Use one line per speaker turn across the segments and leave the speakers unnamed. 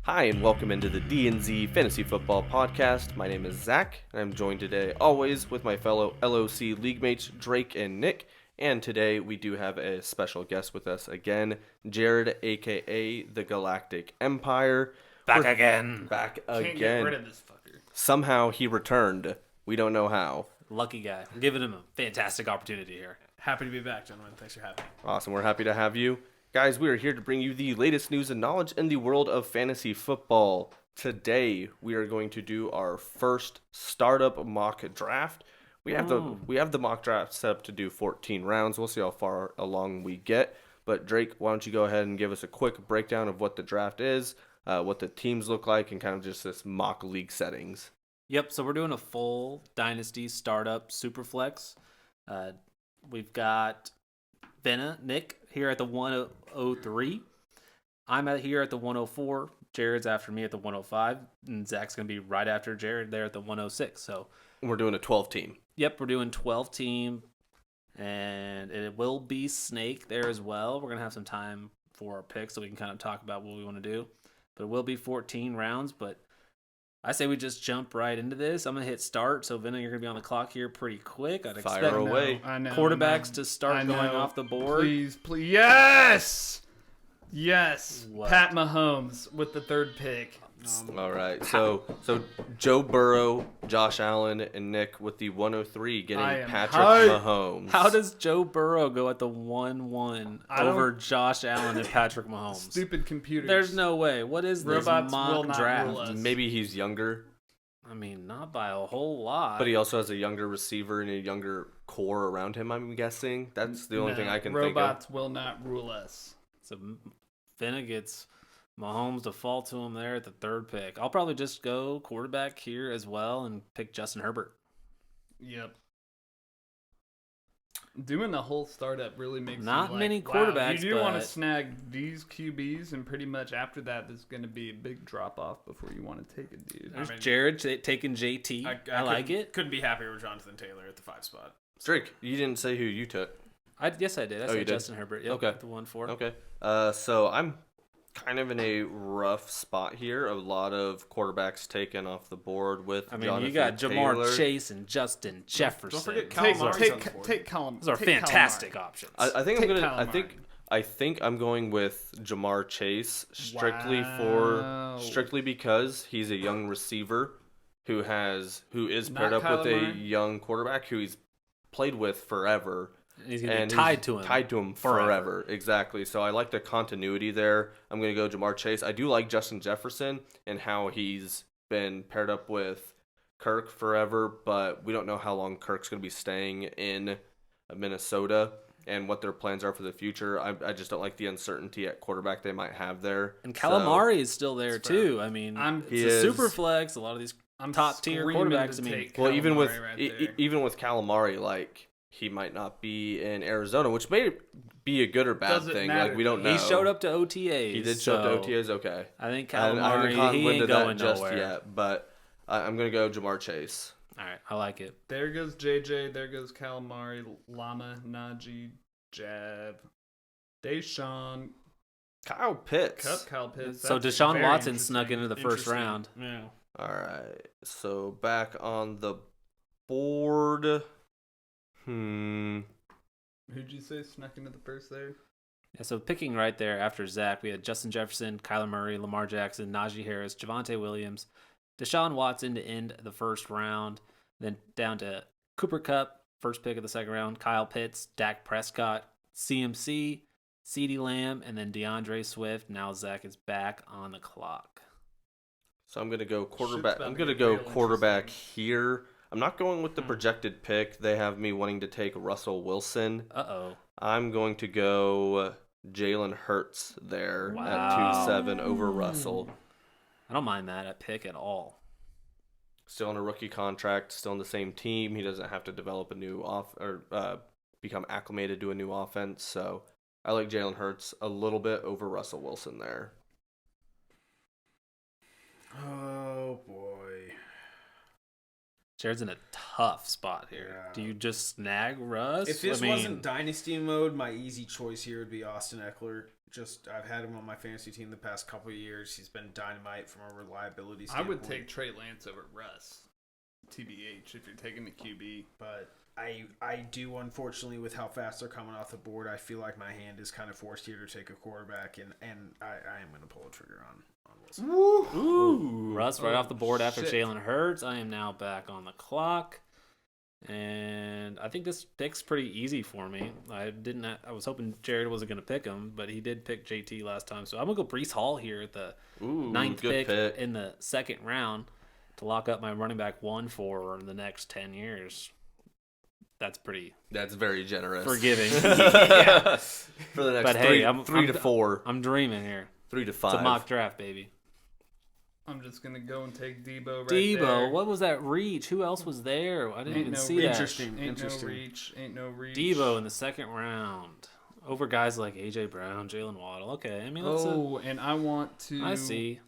Hi, and welcome into the DNZ Fantasy Football Podcast. My name is Zach, and I'm joined today, always, with my fellow LOC league mates, Drake and Nick. And today, we do have a special guest with us again, Jared, a.k.a. the Galactic Empire.
Back again.
Can't get rid of this fucker.
Somehow, he returned. We don't know how.
Lucky guy. I'm giving him a fantastic opportunity here.
Happy to be back, gentlemen. Thanks for having me.
Awesome. We're happy to have you. Guys, we are here to bring you the latest news and knowledge in the world of fantasy football. Today, we are going to do our first startup mock draft. We have the mock draft set up to do 14 rounds. We'll see how far along we get. But Drake, why don't you go ahead and give us a quick breakdown of what the draft is, what the teams look like, and kind of just this mock league settings.
Yep, so we're doing a full Dynasty startup Superflex. We've got Nick here at the 103. I'm here at the 104. Jared's after me at the 105. And Zach's going to be right after Jared there at the 106. So
we're doing a 12 team.
Yep, we're doing 12 team. And it will be Snake there as well. We're going to have some time for our picks so we can kind of talk about what we want to do. But it will be 14 rounds, but I say we just jump right into this. I'm going to hit start, so Vinna, you're going to be on the clock here pretty quick. I'd expect
I
know,
quarterbacks to start going off the board.
Please. Yes!
What?
Pat Mahomes with the third pick.
All right, so Joe Burrow, Josh Allen, and Nick with the 103 getting Patrick Mahomes.
How does Joe Burrow go at the 1-1 over Josh Allen and Patrick Mahomes?
Stupid computers.
There's no way. What is this
Robots will
mock
not
draft?
rule us.
Maybe he's younger,
I mean, not by a whole lot.
but he also has a younger receiver and a younger core around him, I'm guessing. That's the only thing I can think of.
Robots will not rule us.
So Vinna gets Mahomes to fall to him there at the third pick. I'll probably just go quarterback here as well and pick Justin Herbert.
Yep. Doing the whole startup really makes
Not
you
many
wow,
quarterbacks,
you do want to
but-
snag these QBs, and pretty much after that, there's going to be a big drop off before you want to take a dude.
There's Jared taking JT. I like it.
Couldn't be happier with Jonathan Taylor at the 5 spot.
Drake, you didn't say who you took.
Yes, I did. I
you
said
did?
Justin Herbert. Yep,
Okay.
the 1-4.
Okay. So I'm kind of in a rough spot here. A lot of quarterbacks taken off the board with Jonathan
you got Jamar
Taylor.
Chase and Justin Jefferson.
Don't forget
Take
Calamari's
Colin.
Those are fantastic options.
I think I'm
Take
gonna.
Calamari.
I think I'm going with Jamar Chase strictly
Wow.
because he's a young receiver who is
Not
paired up with a
Calamari.
young quarterback who he's played with forever.
He's going to
And
be
he's tied to him forever. Exactly. So I like the continuity there. I'm going to go Jamar Chase. I do like Justin Jefferson and how he's been paired up with Kirk forever, but we don't know how long Kirk's going to be staying in Minnesota and what their plans are for the future. I just don't like the uncertainty at quarterback they might have there.
And Calamari is still there, too. I mean,
He
it's a
is.
super flex. A lot of these top-tier quarterbacks.
Well, even with
Calamari
even with Calamari, like, he might not be in Arizona, which may be a good or bad
Doesn't
thing.
matter.
Like, we don't know.
He showed up to OTAs.
He did show up to OTAs. Okay.
I think
I
Calamari,
haven't
he
gone
ain't
into
going
that just
nowhere.
yet, but I'm going to go Jamar Chase.
All right, I like it.
There goes JJ. There goes Calamari, Llama, Najee, Jab, Deshaun,
Kyle Pitts.
Kyle Pitts.
So
That's
Deshaun
very
Watson snuck
interesting.
into the first
Interesting.
round.
Yeah.
All right. So back on the board.
Who'd you say snuck into the first there?
Yeah, so picking right there after Zach, we had Justin Jefferson, Kyler Murray, Lamar Jackson, Najee Harris, Javonte Williams, Deshaun Watson to end the first round, then down to Cooper Kupp, first pick of the second round, Kyle Pitts, Dak Prescott, CMC, CeeDee Lamb, and then DeAndre Swift. Now Zach is back on the clock.
So I'm going to go
Shit's
quarterback.
about
I'm
to
going to
get
go
real
quarterback
interesting.
here. I'm not going with the projected pick. They have me wanting to take Russell Wilson.
Uh-oh.
I'm going to go Jalen Hurts there
Wow.
at 2-7 over Russell.
I don't mind that pick at all.
Still on a rookie contract, still on the same team. He doesn't have to develop a new become acclimated to a new offense. So I like Jalen Hurts a little bit over Russell Wilson there.
Oh, boy.
Jared's in a tough spot here.
Yeah.
Do you just snag Russ?
If this wasn't Dynasty mode, my easy choice here would be Austin Eckler. I've had him on my fantasy team the past couple of years. He's been dynamite from a reliability
I
standpoint.
would take Trey Lance over Russ, TBH, if you're taking the QB.
But I do, unfortunately, with how fast they're coming off the board, I feel like my hand is kind of forced here to take a quarterback, and I am going to pull a trigger on Wilson.
Ooh. Russ right
Oh,
off the board after
shit.
Jalen Hurts. I am now back on the clock. And I think this pick's pretty easy for me. I was hoping Jared wasn't going to pick him, but he did pick JT last time. So I'm going to go Brees Hall here at the ninth
good pick.
in the second round to lock up my running back 1 for the next 10 years.
That's very generous.
Forgiving.
Yeah. For the next
But hey, I'm
3 to 4.
I'm dreaming here.
3 to
It's
5.
a mock draft, baby.
I'm just going to go and take Debo right
Debo,
there.
what was that reach? Who else was there? I didn't even see that.
Interesting.
Ain't no reach.
Debo in the second round over guys like AJ Brown, Jalen Waddle. Okay, I mean,
And I want to.
I see.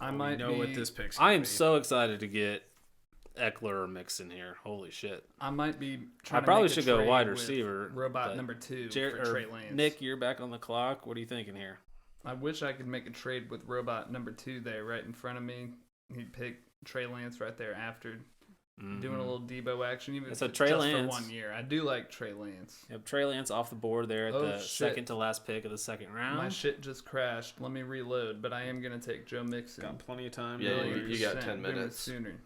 I might
know
be,
what this pick's
I
gonna
am
be.
so excited to get Eckler or Mixon here. Holy shit!
I might be.
I
Trying
probably
to make a
should go
trade
wide
with
receiver.
Robot
but
number 2
Jared,
for
or
Trey Lance.
Nick, you're back on the clock. What are you thinking here?
I wish I could make a trade with Robot number 2 there, right in front of me. He'd pick Trey Lance right there after doing a little Debo action, even
It's
if
a
it's
Trey
just
Lance.
for 1 year. I do like Trey Lance.
Yep, Trey Lance off the board there at
Oh,
the
shit.
second to last pick of the second round.
My shit just crashed. Let me reload, but I am gonna take Joe Mixon.
Got plenty of time.
Yeah,
no
you
worries.
got 10
Bring it
minutes.
sooner.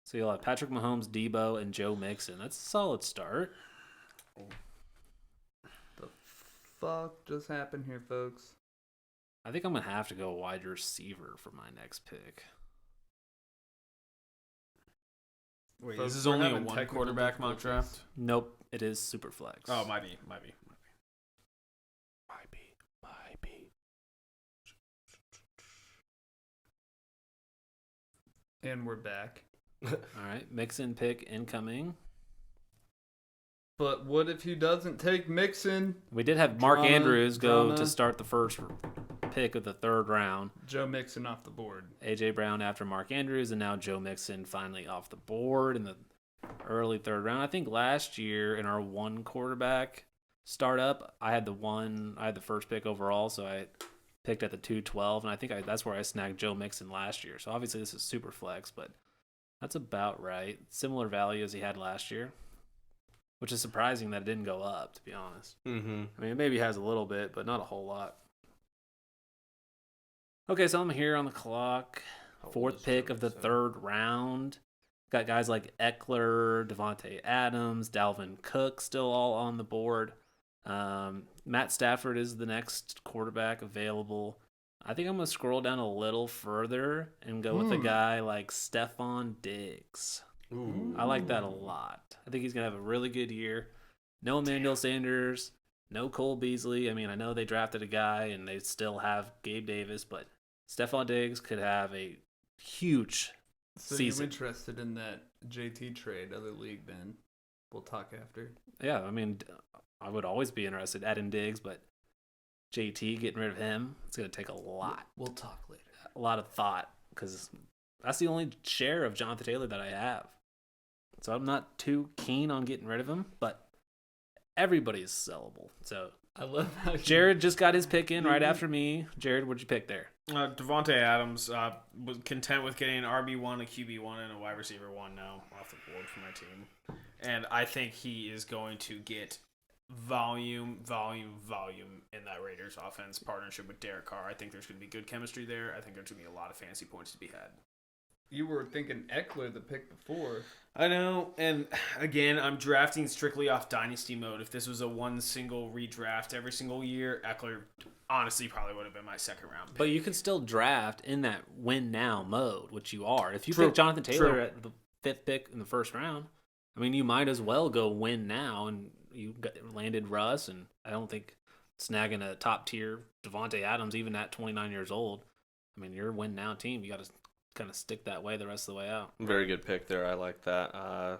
So you'll have Patrick Mahomes, Debo, and Joe Mixon. That's a solid start.
The fuck just happened here, folks?
I think I'm gonna have to go wide receiver for my next pick.
Wait,
Folks,
this is
we're
only a
having
one
technical
quarterback mock
difficulties.
draft?
Nope, it is super flex.
Oh, might be.
Might be.
And we're back.
All right, Mixon pick incoming.
But what if he doesn't take Mixon?
We did have Mark
Drama,
Andrews go
drama.
to start the first pick of the third round.
Joe Mixon off the board.
AJ Brown after Mark Andrews, and now Joe Mixon finally off the board in the early third round. I think last year in our one quarterback startup, I had the first pick overall, so I picked at the 212, and I think that's where I snagged Joe Mixon last year. So obviously this is super flex, but that's about right. Similar value as he had last year, which is surprising that it didn't go up, to be honest.
Mm-hmm.
I mean, it maybe has a little bit, but not a whole lot. Okay, so I'm here on the clock. Fourth pick of the third round. Got guys like Eckler, Devontae Adams, Dalvin Cook still all on the board. Matt Stafford is the next quarterback available. I think I'm going to scroll down a little further and go with a guy like Stephon Diggs.
Ooh.
I like that a lot. I think he's going to have a really good year. No Emmanuel Sanders, no Cole Beasley. I mean, I know they drafted a guy and they still have Gabe Davis, but Stephon Diggs could have a huge
So
season.
you're interested in that JT trade, other league then? We'll talk after.
Yeah, I mean, I would always be interested in adding Diggs, but JT, getting rid of him, it's going to take a lot.
We'll talk later.
A lot of thought, because that's the only share of Jonathan Taylor that I have. So I'm not too keen on getting rid of him, but everybody is sellable. So
I love how
Jared just got his pick in right after me. Jared, what'd you pick there?
Devontae Adams was content with getting an RB1, a QB1, and a wide receiver 1 now off the board for my team. And I think he is going to get volume in that Raiders offense partnership with Derek Carr. I think there's going to be good chemistry there. I think there's going to be a lot of fantasy points to be had.
You were thinking Eckler the pick before.
I know, and again, I'm drafting strictly off Dynasty mode. If this was a one single redraft every single year, Eckler honestly probably would have been my second round pick.
But you can still draft in that win now mode, which you are. If you
True.
pick Jonathan Taylor
True.
at the fifth pick in the first round, I mean, you might as well go win now, and landed Russ, and I don't think snagging a top tier Devontae Adams, even at 29 years old, I mean, you're a win now team. You got to kind of stick that way the rest of the way out.
Very good pick there. I like that.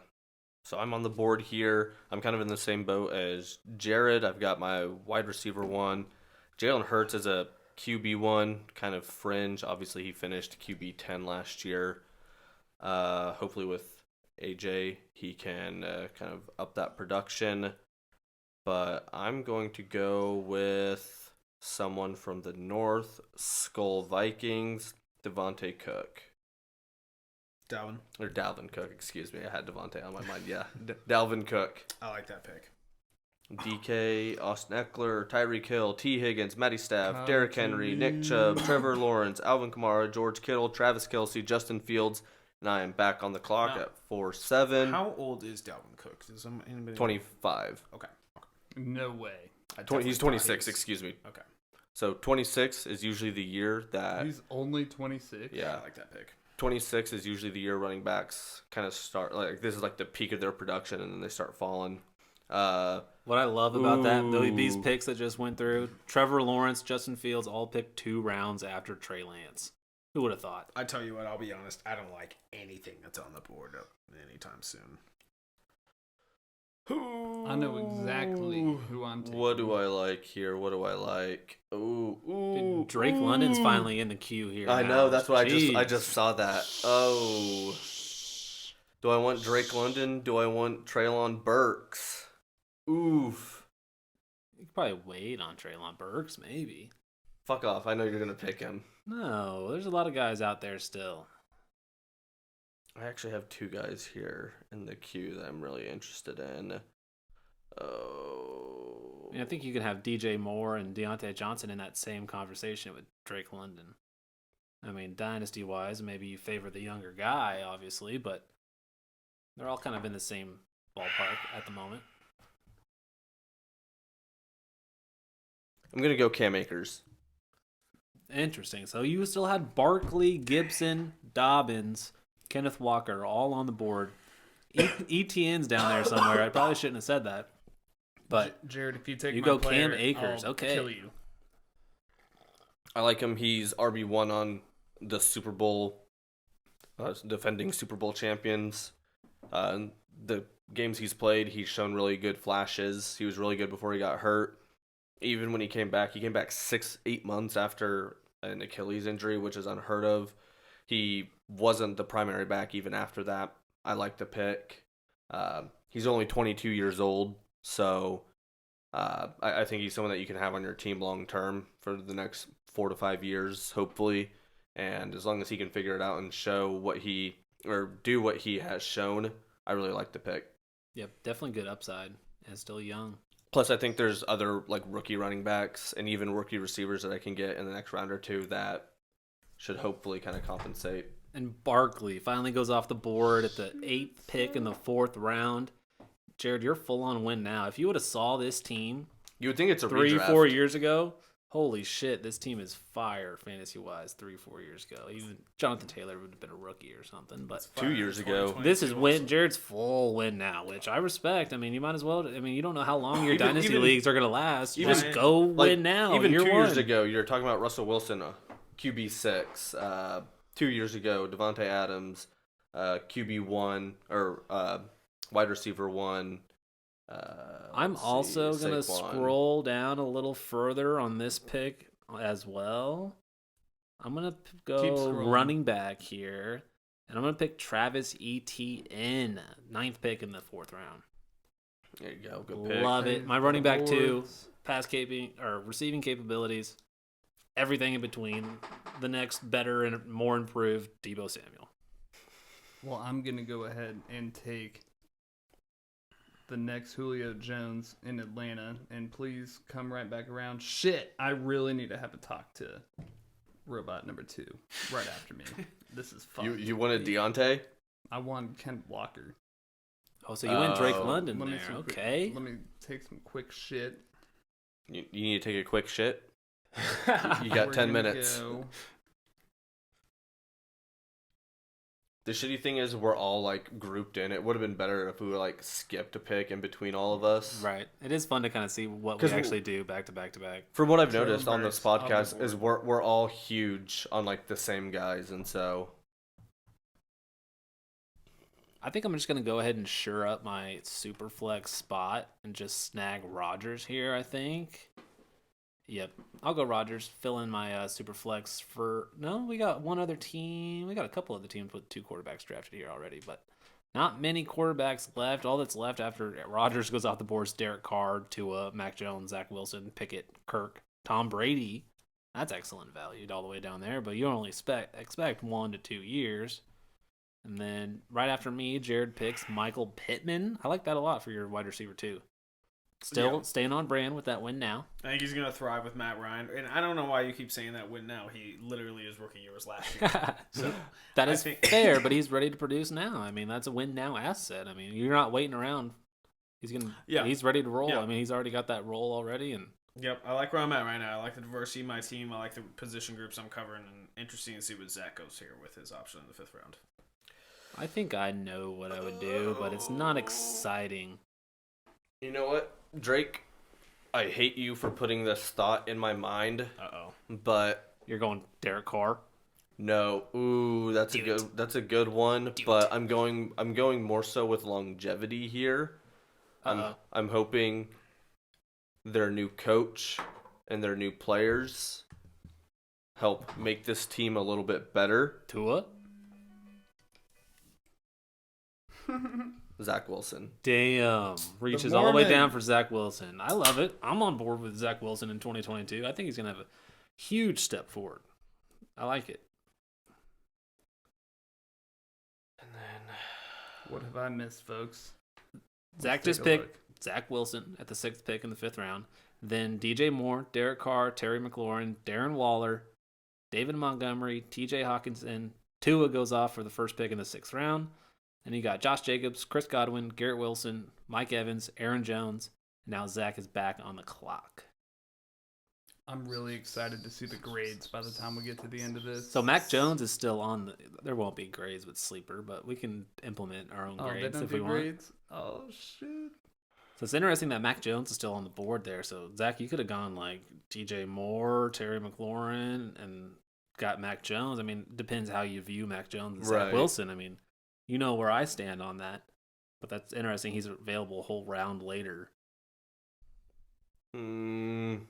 So I'm on the board here. I'm kind of in the same boat as Jared. I've got my wide receiver 1. Jalen Hurts is a QB1, kind of fringe. Obviously, he finished QB 10 last year. Hopefully with AJ, he can kind of up that production. but I'm going to go with someone from the North, Skull Vikings, Devontae Cook. Dalvin Cook, excuse me. I had Devontae on my mind. Yeah, Dalvin Cook.
I like that pick.
DK, Austin Eckler, Tyreek Hill, T. Higgins, Matty Staff, Derrick Henry, Nick Chubb, Trevor Lawrence, Alvin Kamara, George Kittle, Travis Kelce, Justin Fields, and I am back on the clock at 4-7.
How old is Dalvin Cook? Does anybody
25.
Okay.
No way.
He's 26, excuse me.
Okay.
So 26 is usually the year that...
He's only 26.
Yeah.
I like that pick.
26 is usually the year running backs kind of start... Like, this is like the peak of their production, and then they start falling.
What I love about these picks that just went through, Trevor Lawrence, Justin Fields all picked 2 rounds after Trey Lance. Who would have thought?
I tell you what, I'll be honest. I don't like anything that's on the board anytime soon.
I know exactly who I'm taking.
What do I like here? What do I like? Ooh.
Dude, Drake London's finally in the queue here.
I
now.
know. That's what
Jeez.
I just saw that. Oh. Do I want Drake London? Do I want Treylon Burks? Oof.
You could probably wait on Treylon Burks, maybe.
Fuck off. I know you're going to pick him.
No, there's a lot of guys out there still.
I actually have 2 guys here in the queue that I'm really interested in. Oh.
I think you can have DJ Moore and Deontay Johnson in that same conversation with Drake London. I mean, dynasty-wise, maybe you favor the younger guy, obviously, but they're all kind of in the same ballpark at the moment.
I'm going to go Cam Akers.
Interesting. So you still had Barkley, Gibson, Dobbins, Kenneth Walker all on the board. ETN's down there somewhere. I probably shouldn't have said that. But
Jared, if you take
you
my
go
player,
Cam Akers.
I'll
Okay.
kill you.
I like him. He's RB1 on the Super Bowl, defending Super Bowl champions. The games he's played, he's shown really good flashes. He was really good before he got hurt. Even when he came back 6-8 months after an Achilles injury, which is unheard of. He wasn't the primary back even after that. I like the pick. He's only 22 years old, so I think he's someone that you can have on your team long term for the next 4 to 5 years, hopefully. And as long as he can figure it out and do what he has shown, I really like the pick.
Yep, definitely good upside and still young.
Plus, I think there's other like rookie running backs and even rookie receivers that I can get in the next round or two that should hopefully kind of compensate.
And Barkley finally goes off the board at the 8th pick in the 4th round. Jared, you're full on win now. If you would have saw this team
You would think it's a
3-4
redraft.
years ago, holy shit, this team is fire fantasy wise 3-4 years ago. Even Jonathan Taylor would have been a rookie or something. But
2 years ago.
this is win. Jared's full win now, which I respect. I mean, you might as well. I mean, you don't know how long your dynasty leagues are going to last.
even-
Just go win now.
Even
Year
2 years
one.
ago, you're talking about Russell Wilson, QB6. 2 years ago, Devontae Adams, QB1 or wide receiver 1.
I'm
let's
also
see,
going to
Saquon.
scroll down a little further on this pick as well. I'm going to
Keep
go
scrolling.
running back here, and I'm going to pick Travis Etienne, 9th pick in the 4th round.
There you go. Good pick.
Love it. My running back too.
Boards.
Receiving capabilities, everything in between. The next better and more improved Deebo Samuel.
Well, I'm going to go ahead and take the next Julio Jones in Atlanta. And please come right back around. Shit, I really need to have a talk to robot number 2 right after me. This is fun.
You wanted Deontay?
I want Ken Walker.
Oh, so you went Drake
Oh.
London
Let me
there.
some quick-
Okay.
Let me take some quick shit.
You need to take a quick shit? You
We're
got 10
gonna
minutes.
go-
The shitty thing is we're all like grouped in. It would have been better if we were like skipped a pick in between all of us.
Right. It is fun to kind of see what we
'Cause
actually do back to back to back.
From what I've
Traylon
noticed on this
Burks,
podcast
on the
is we're all huge on like the same guys, and so
I think I'm just going to go ahead and sure up my super flex spot and just snag Rodgers here, I think. Yep. I'll go Rodgers, fill in my super flex for... No, we got one other team. We got a couple other teams with 2 quarterbacks drafted here already, but Not many quarterbacks left. All that's left after Rodgers goes off the board is Derek Carr, Tua, Mac Jones, Zach Wilson, Pickett, Kirk, Tom Brady. That's excellent valued all the way down there, but you only expect 1 to 2 years. And then right after me, Jared picks Michael Pittman. I like that a lot for your wide receiver too. Still staying on brand with that win now.
I think he's going to thrive with Matt Ryan. And I don't know why you keep saying that win now. He literally his rookie year was last year. So
that is fair, but he's ready to produce now. I mean, that's a win now asset. I mean, you're not waiting around. He's ready to roll.
Yeah.
I mean, he's already got that role already. And
Yep, I like where I'm at right now. I like the diversity of my team. I like the position groups I'm covering. And interesting to see what Zach goes here with his option in the 5th round.
I think I know what I would do, but it's not exciting.
You know what, Drake? I hate you for putting this thought in my mind, but
You're going Derek Carr.
no. Ooh, that's a good one. But I'm going more so with longevity here. I'm hoping their new coach and their new players help make this team a little bit better.
Tua?
Zach Wilson.
Damn. Reaches all the way down for Zach Wilson. I love it. I'm on board with Zach Wilson in 2022. I think he's going to have a huge step forward. I like it.
And then
What have I missed, folks?
Zach just picked Zach Wilson at the 6th pick in the 5th round. Then DJ Moore, Derek Carr, Terry McLaurin, Darren Waller, David Montgomery, TJ Hawkinson. Tua goes off for the 1st pick in the 6th round. And you got Josh Jacobs, Chris Godwin, Garrett Wilson, Mike Evans, Aaron Jones. And now Zach is back on the clock.
I'm really excited to see the grades by the time we get to the end of this.
So Mac Jones is still on the. There won't be grades with Sleeper, but we can implement our own
they
grades
don't
if
do
we want.
grades? Oh, shit.
So it's interesting that Mac Jones is still on the board there. So Zach, you could have gone like DJ Moore, Terry McLaurin, and got Mac Jones. I mean, depends how you view Mac Jones and Zach
Right.
Wilson. I mean, you know where I stand on that. But that's interesting. He's available a whole round later.
God.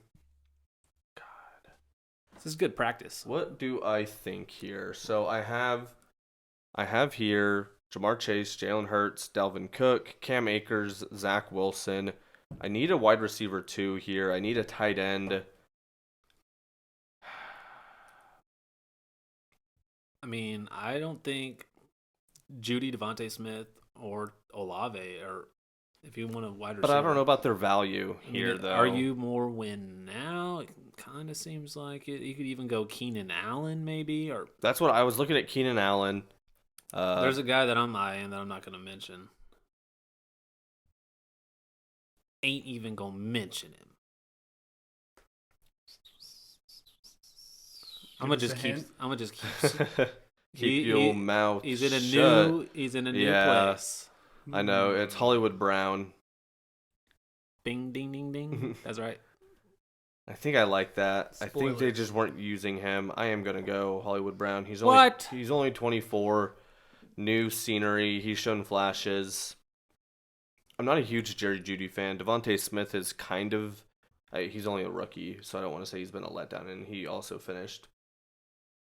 This is good practice.
What do I think here? So I have here Jamar Chase, Jalen Hurts, Dalvin Cook, Cam Akers, Zach Wilson. I need a wide receiver 2 here. I need a tight end.
I mean, I don't think Judy, Devontae Smith, or Olave are, if you want a wide receiver.
But I don't know about their value here, though.
Are you more win now? It kind of seems like it. You could even go Keenan Allen, maybe, or
That's what I was looking at. Keenan Allen.
there's a guy that I'm eyeing that I'm not going to mention. Ain't even going to mention him. I'm gonna just keep.
Keep your mouth
He's in a
shut.
new
Yeah.
place.
I know. It's Hollywood Brown.
Bing, ding, ding, ding. That's right.
I think I like that. I think they
Spoilers.
just weren't using him. I am gonna go Hollywood Brown. He's
What?
only 24. New scenery. He's shown flashes. I'm not a huge Jerry Jeudy fan. Devontae Smith is kind of. He's only a rookie, so I don't want to say he's been a letdown. And he also finished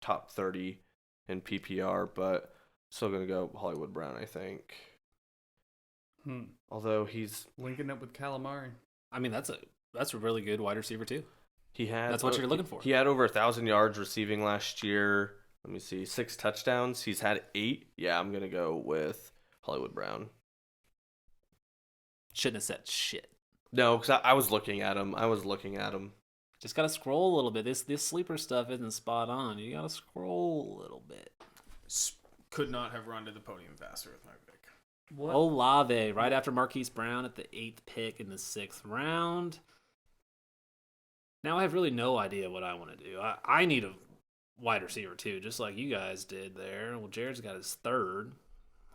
top 30 in PPR, but still gonna go Hollywood Brown, I think. Although he's
Linking up with calamari.
I mean, that's a really good wide receiver too.
that's
what you're looking for.
He had over 1,000 yards receiving last year. Let me see, 6 touchdowns. He's had 8. Yeah, I'm gonna go with Hollywood Brown.
Shouldn't have said shit.
No, because I was looking at him.
Just gotta scroll a little bit. This sleeper stuff isn't spot on. You gotta scroll a little bit.
Could not have run to the podium faster with my pick.
What?
Olave, right after Marquise Brown at the 8th pick in the 6th round. Now I have really no idea what I want to do. I need a wide receiver too, just like you guys did there. Well, Jared's got his 3rd.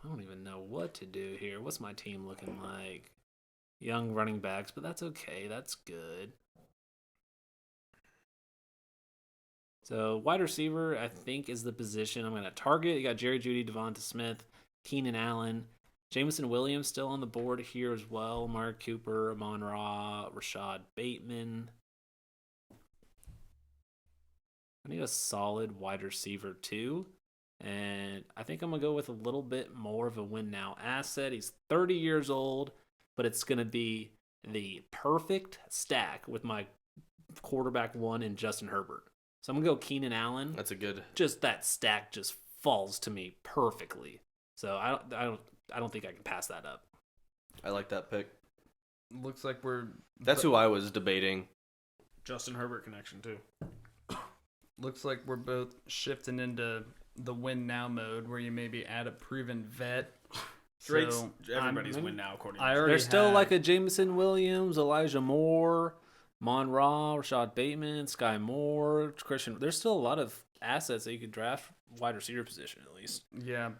I don't even know what to do here. What's my team looking like? Young running backs, but that's okay. That's good. So wide receiver, I think, is the position I'm going to target. You got Jerry Jeudy, Devonta Smith, Keenan Allen, Jameson Williams still on the board here as well. Mark Cooper, Amon Ra, Rashad Bateman. I need a solid wide receiver too. And I think I'm going to go with a little bit more of a win now asset. He's 30 years old, but it's going to be the perfect stack with my quarterback 1 and Justin Herbert. So I'm going to go Keenan Allen.
That's a good.
Just that stack just falls to me perfectly. So I don't think I can pass that up.
I like that pick.
Looks like we're.
That's who I was debating.
Justin Herbert connection too.
Looks like we're both shifting into the win now mode, where you maybe add a proven vet.
Drake's
So,
everybody's
I'm-
win now according to
I
me.
already
There's still
have-
like a Jameson Williams, Elijah Moore, Mon Ra, Rashad Bateman, Sky Moore, Christian. There's still a lot of assets that you could draft wide receiver position at least.
Yeah.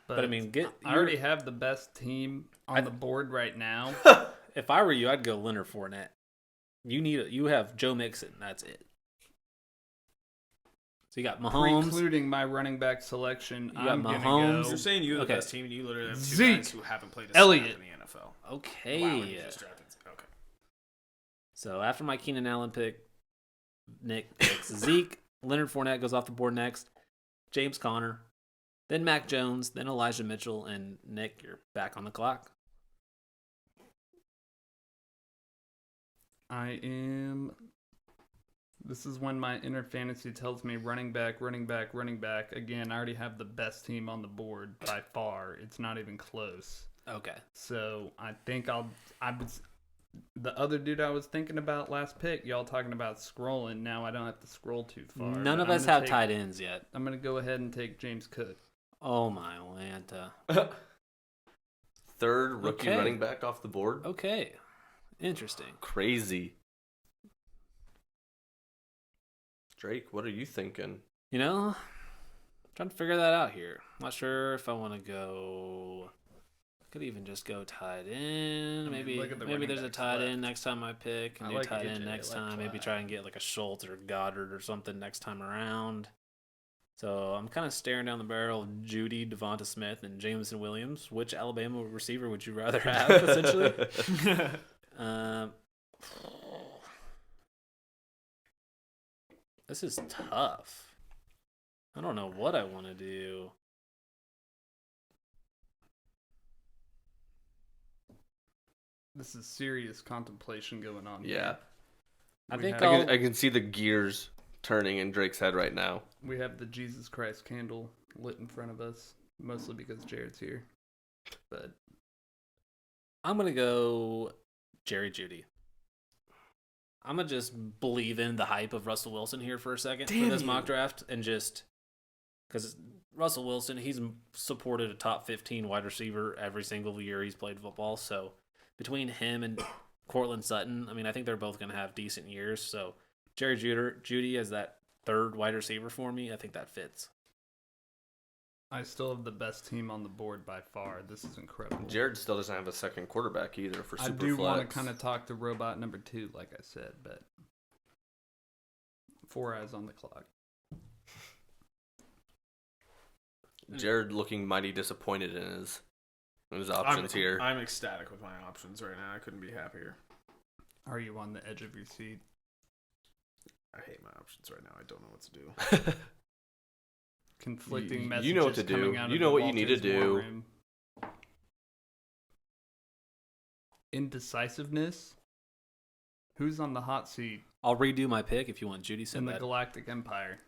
But I mean,
I already have the best team on the board right now.
if I were you, I'd go Leonard Fournette. You have Joe Mixon. That's it. So you got Mahomes.
Including my running back selection,
got
I'm going
Mahomes.
to
You're
go
saying you're the
Okay.
best team, and you literally have two
Zeke,
guys who haven't played a
Elliott.
snap in the NFL.
Okay.
Wow, and you just drafted. Okay.
So after my Keenan Allen pick, Nick picks Zeke. Leonard Fournette goes off the board next. James Conner. Then Mac Jones. Then Elijah Mitchell. And Nick, you're back on the clock.
I am. This is when my inner fantasy tells me running back, running back, running back. Again, I already have the best team on the board by far. It's not even close.
Okay.
So I think the other dude I was thinking about last pick, y'all talking about scrolling. Now I don't have to scroll too far.
None
but
of
I'm
us
gonna
have
take-
tight ends yet.
I'm going to go ahead and take James Cook.
Oh my Lanta.
Third rookie
Okay.
running back off the board.
Okay. Interesting.
Crazy. Drake, what are you thinking?
You know, trying to figure that out here. Not sure if I want to go. Could even just go tight end.
mean,
Maybe
look at the
maybe
running
there's a
backs
tight
left.
end next time I pick. And
I
do
like
tight
AJ,
end next
I like
time. Maybe
Clyde.
try and get like a Schultz or Goddard or something next time around. So I'm kind of staring down the barrel of Judy, Devonta Smith, and Jameson Williams. Which Alabama receiver would you rather have, essentially? This is tough. I don't know what I want to do.
This is serious contemplation going on.
Yeah.
Here.
I
We
think
have-
I'll.
I can see the gears turning in Drake's head right now.
We have the Jesus Christ candle lit in front of us, mostly because Jared's here. But
I'm gonna go Jerry Judy. I'm gonna just believe in the hype of Russell Wilson here for a second
Damn
for this
you.
mock draft, and just because Russell Wilson, he's supported a top 15 wide receiver every single year he's played football. So between him and Cortland Sutton, I mean, I think they're both gonna have decent years. So Jerry Judy as that third wide receiver for me, I think that fits.
I still have the best team on the board by far. This is incredible.
Jared still doesn't have a second quarterback either for
I
super
do want to
flex.
kind of talk to robot number 2, like I said, but 4 eyes on the clock.
Jared looking mighty disappointed in his options here.
I'm ecstatic with my options right now. I couldn't be happier.
Are you on the edge of your seat?
I hate my options right now. I don't know what to do.
Conflicting
You
messages
know what to do.
coming out
You
of
know
the
what you need to
Walters war
do.
room. Indecisiveness? Who's on the hot seat
I'll redo my pick if you want Judy
in
said
the
that.
Galactic Empire?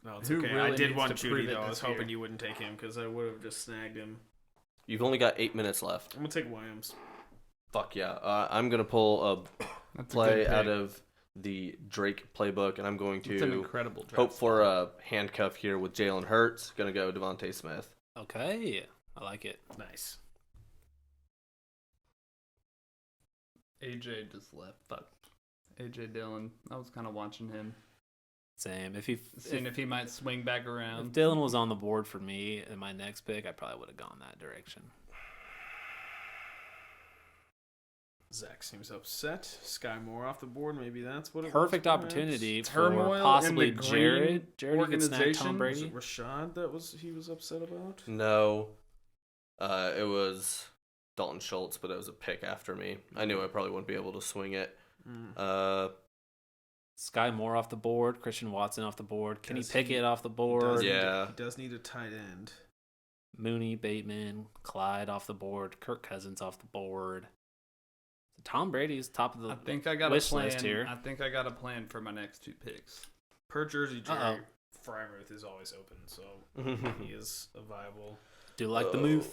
No, it's
Who
okay.
really
I did
needs
want
to
Judy
prove it
though. I was
this
hoping
year?
you wouldn't take him because I would have just snagged him.
You've only got 8 minutes left.
I'm gonna take Williams.
Fuck yeah. I'm going to pull a
That's
play
a good pick.
out of the Drake playbook, and I'm going
It's an
to
incredible draft.
hope for a handcuff here with Jalen Hurts. Going to go Devontae Smith.
Okay, I like it.
Nice.
AJ just left. Fuck. AJ Dillon. I was kind of watching him,
Same.
seeing if he might swing back
If
around.
Dylan was on the board for me in my next pick, I probably would have gone that direction.
Zach seems upset. Sky Moore off the board. Maybe that's what it
Perfect
was, perhaps.
opportunity
Turmoil
for
in
possibly
the green
Jared. Jared you could snag
organization?
Tom
Was
Brady.
it Rashad that he was upset about?
No. It was Dalton Schultz, but it was a pick after me. I knew I probably wouldn't be able to swing it.
Sky Moore off the board. Christian Watson off the board. Kenny
Does he-
Pickett off the board.
Yeah.
He does need a tight end.
Mooney, Bateman, Clyde off the board. Kirk Cousins off the board. Tom Brady's top of the
I think I got a
wish
plan.
list here.
I think I got a plan for my next 2 picks.
Per Jersey
Uh-oh.
Jerry, Frymouth is always open, so he is a viable.
Do like the move.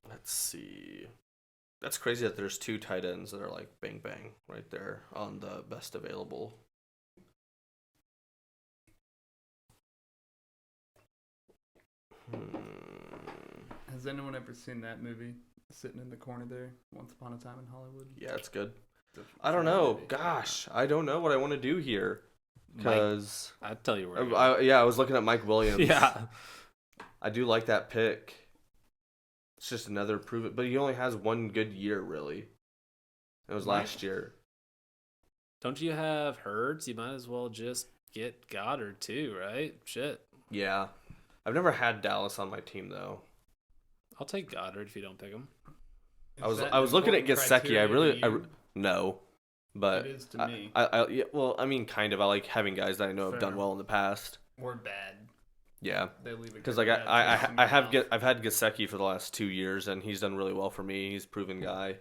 Let's see. That's crazy that there's 2 tight ends that are like bang bang right there on the best available.
Has anyone ever seen that movie? Sitting in the corner there, Once Upon a Time in Hollywood.
Yeah, it's good.
It's a
I don't
fun
know.
movie.
Gosh, I don't know what I want to do here. Because
I'll tell you where. to
I was looking at Mike Williams.
go. Yeah.
I do like that pick. It's just another prove it, but he only has 1 good year really. It was last year.
Don't you have Hurts? You might as well just get Goddard too, right? Shit.
Yeah, I've never had Dallas on my team though.
I'll take Goddard if you don't pick him.
Is that
I was looking at
important
Gesicki. I
criteria
really
to you?
no, but
It is to me.
Yeah, well, I mean, kind of. I like having guys that I know have done
Fair.
well in the past.
Or bad.
Yeah,
They leave it
because
good,
like
bad taste in your mouth.
I've had Gesicki for the last 2 years, and he's done really well for me. He's a proven guy.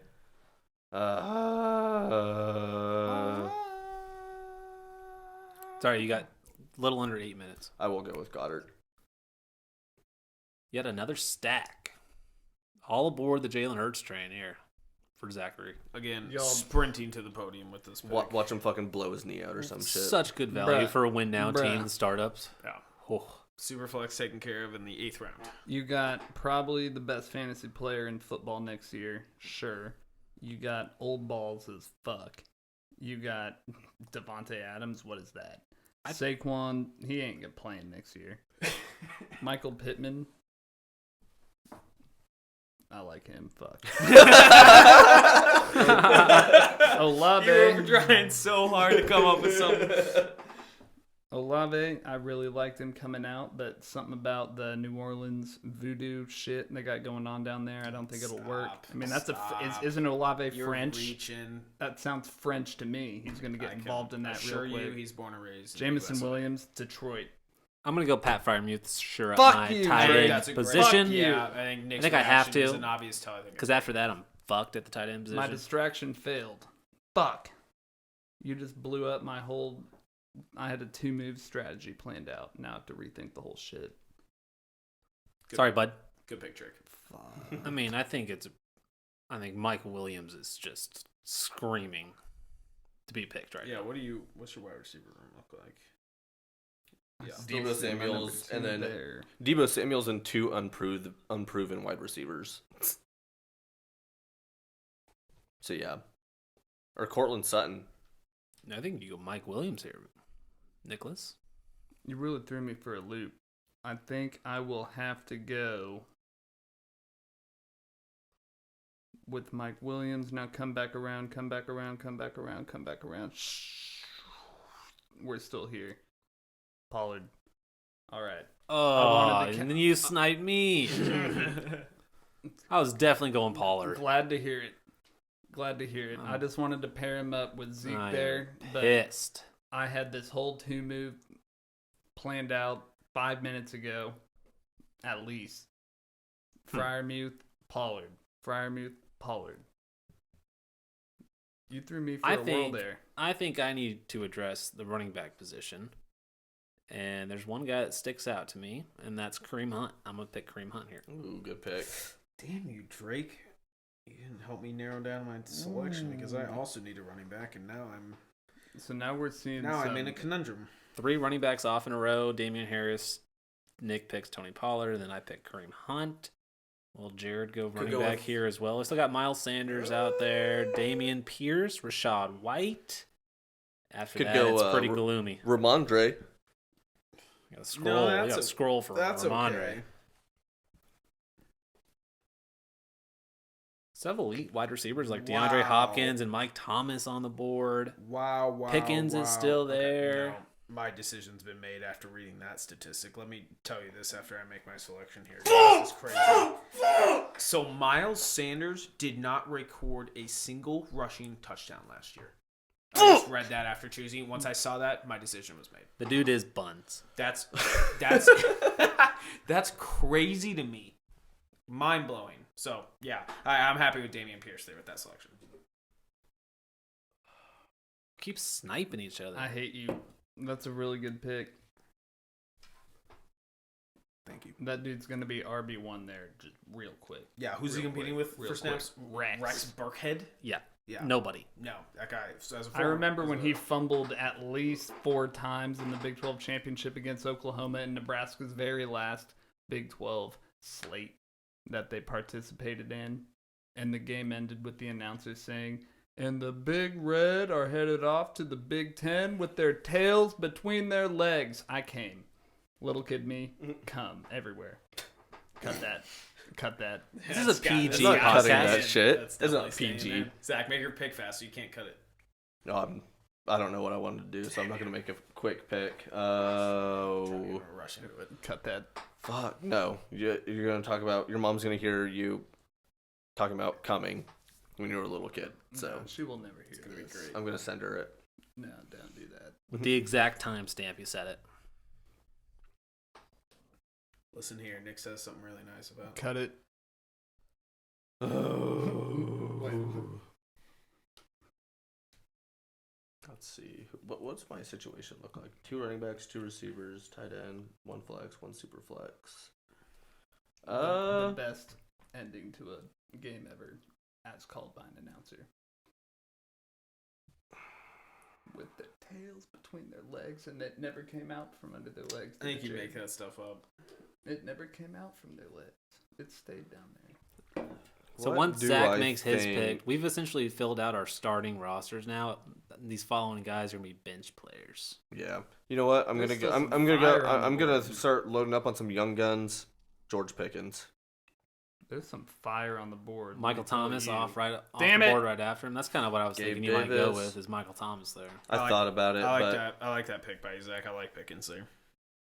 Sorry, you got a little under 8 minutes.
I will go with Goddard.
Yet another stack. All aboard the Jalen Hurts train here for Zachary.
Again,
Y'all-
sprinting to the podium with this pick.
Watch him fucking blow his knee out or some shit.
Such good value
Bruh.
for a win now
Bruh.
team, the startups.
Yeah.
Oh.
Superflex taken care of in the 8th round.
You got probably the best fantasy player in football next year. Sure. You got old balls as fuck. You got Devontae Adams. What is that? Saquon, he ain't gonna play next year. Michael Pittman. I like him. Fuck. Olave.
You were trying so hard to come up with something.
Olave, I really liked him coming out, but something about the New Orleans voodoo shit they got going on down there, I don't think it'll work.
Stop.
I mean,
Stop.
isn't Olave
You're
French?
reaching.
That sounds French to me. He's going to get involved in that
assure
real quick.
you, he's born and raised. in the
Jameson
USA.
Williams, Detroit.
I'm going to go Pat Fryermuth, sure,
Fuck
at my
you,
tight
Drake.
end
That's a great-
position.
Fuck you.
Yeah, I think Nick's
I have
reaction
to.
is an obvious tell. I think
Because after that, I'm fucked at the tight end position.
My distraction failed. Fuck. You just blew up my whole... I had a 2-move strategy planned out. Now I have to rethink the whole shit.
Sorry, bud.
Good pick, Drake.
I mean, I think Mike Williams is just screaming to be picked right now.
Yeah, what's your wide receiver room look like? Yeah.
Debo Samuels, and then
there.
Debo Samuels and 2 unproven wide receivers. So yeah, or Cortland Sutton.
I think you go Mike Williams here, Nicholas.
You really threw me for a loop. I think I will have to go with Mike Williams. Now come back around. Shh. We're still here. Pollard. All right.
Oh,
wanted to
and then you sniped me. I was definitely going Pollard.
Glad to hear it. I just wanted to pair him up with Zeke
I am
there, but
Pissed.
I had this whole 2-move planned out 5 minutes ago, at least. Fryermuth, Pollard. You threw me for a whirl there.
I think I need to address the running back position. And there's one guy that sticks out to me, and that's Kareem Hunt. I'm going to pick Kareem Hunt here.
Ooh, good pick.
Damn you, Drake. You didn't help me narrow down my selection because I also need a running back, and now
we're seeing
I'm in a conundrum.
3 running backs off in a row. Damian Harris. Nick picks Tony Pollard. Then I pick Kareem Hunt. Will Jared go running
go
back
with-
here as well? We still got Miles Sanders out there. Damian Pierce. Rashad White. After
Could
that,
go,
it's pretty gloomy.
Ramondre.
You gotta scroll. You gotta scroll for
That's
Ramondre.
okay.
Several elite wide receivers like
Wow.
DeAndre Hopkins and Mike Thomas on the board.
Wow.
Pickens is still there.
No, my decision's been made after reading that statistic. Let me tell you this after I make my selection here. This is crazy. So Miles Sanders did not record a single rushing touchdown last year. I just read that after choosing. Once I saw that, my decision was made.
The dude is buns.
That's that's crazy to me. Mind blowing. So yeah, I'm happy with Dameon Pierce there with that selection.
Keep sniping each other.
I hate you. That's a really good pick.
Thank you.
That dude's going to be RB1 there just real quick.
Yeah, who's he
Real
competing
quick,
with
real
for snaps?
quick.
Rex Burkhead?
Yeah.
Yeah.
Nobody.
No, that guy. As a
I remember when he fumbled at least 4 times in the Big 12 championship against Oklahoma in Nebraska's very last Big 12 slate that they participated in. And the game ended with the announcer saying, "And the Big Red are headed off to the Big 10 with their tails between their legs." I came. Little kid me, come everywhere. Cut that. Cut that.
This is a PG
It's not cutting
podcast.
that shit.
That's
It's not
definitely staying
PG.
there. Zach, make your pick fast so you can't cut it.
No, I don't know what I wanted to do, so I'm not gonna make a quick pick.
We're gonna rush into it.
Cut that.
Fuck no. You're gonna talk about your mom's gonna hear you talking about coming when you were a little kid. So
No, she will never hear
gonna be
this.
great.
I'm gonna send her it.
No, don't do that.
With the exact timestamp you said it.
Listen here, Nick says something really nice about.
Cut it.
Oh. Let's see. What's my situation look like? 2 running backs, 2 receivers, tight end, 1 flex, 1 super flex.
The best ending to a game ever, as called by an announcer. With their tails between their legs, and it never came out from under their legs.
I think
did
you
it,
make
Jared?
that stuff up.
It never came out from their legs. It stayed down there.
So
What
once
do
Zach
I
makes his
think?
pick, we've essentially filled out our starting rosters now. These following guys are gonna be bench players.
Yeah. You know what? I'm
There's
gonna go.
still
I'm
some
gonna
fire
go.
on the
I'm gonna
board.
start loading up on some young guns. George Pickens.
There's some fire on the board. let
Michael
me tell
Thomas
you.
off
Damn
the
it!
board right after him. That's kind of what I was
Gabe
thinking you might go
Davis.
with is Michael Thomas there.
I
like-
thought about it,
I like
but
that. I like that pick by you, Zach. I like Pickens there.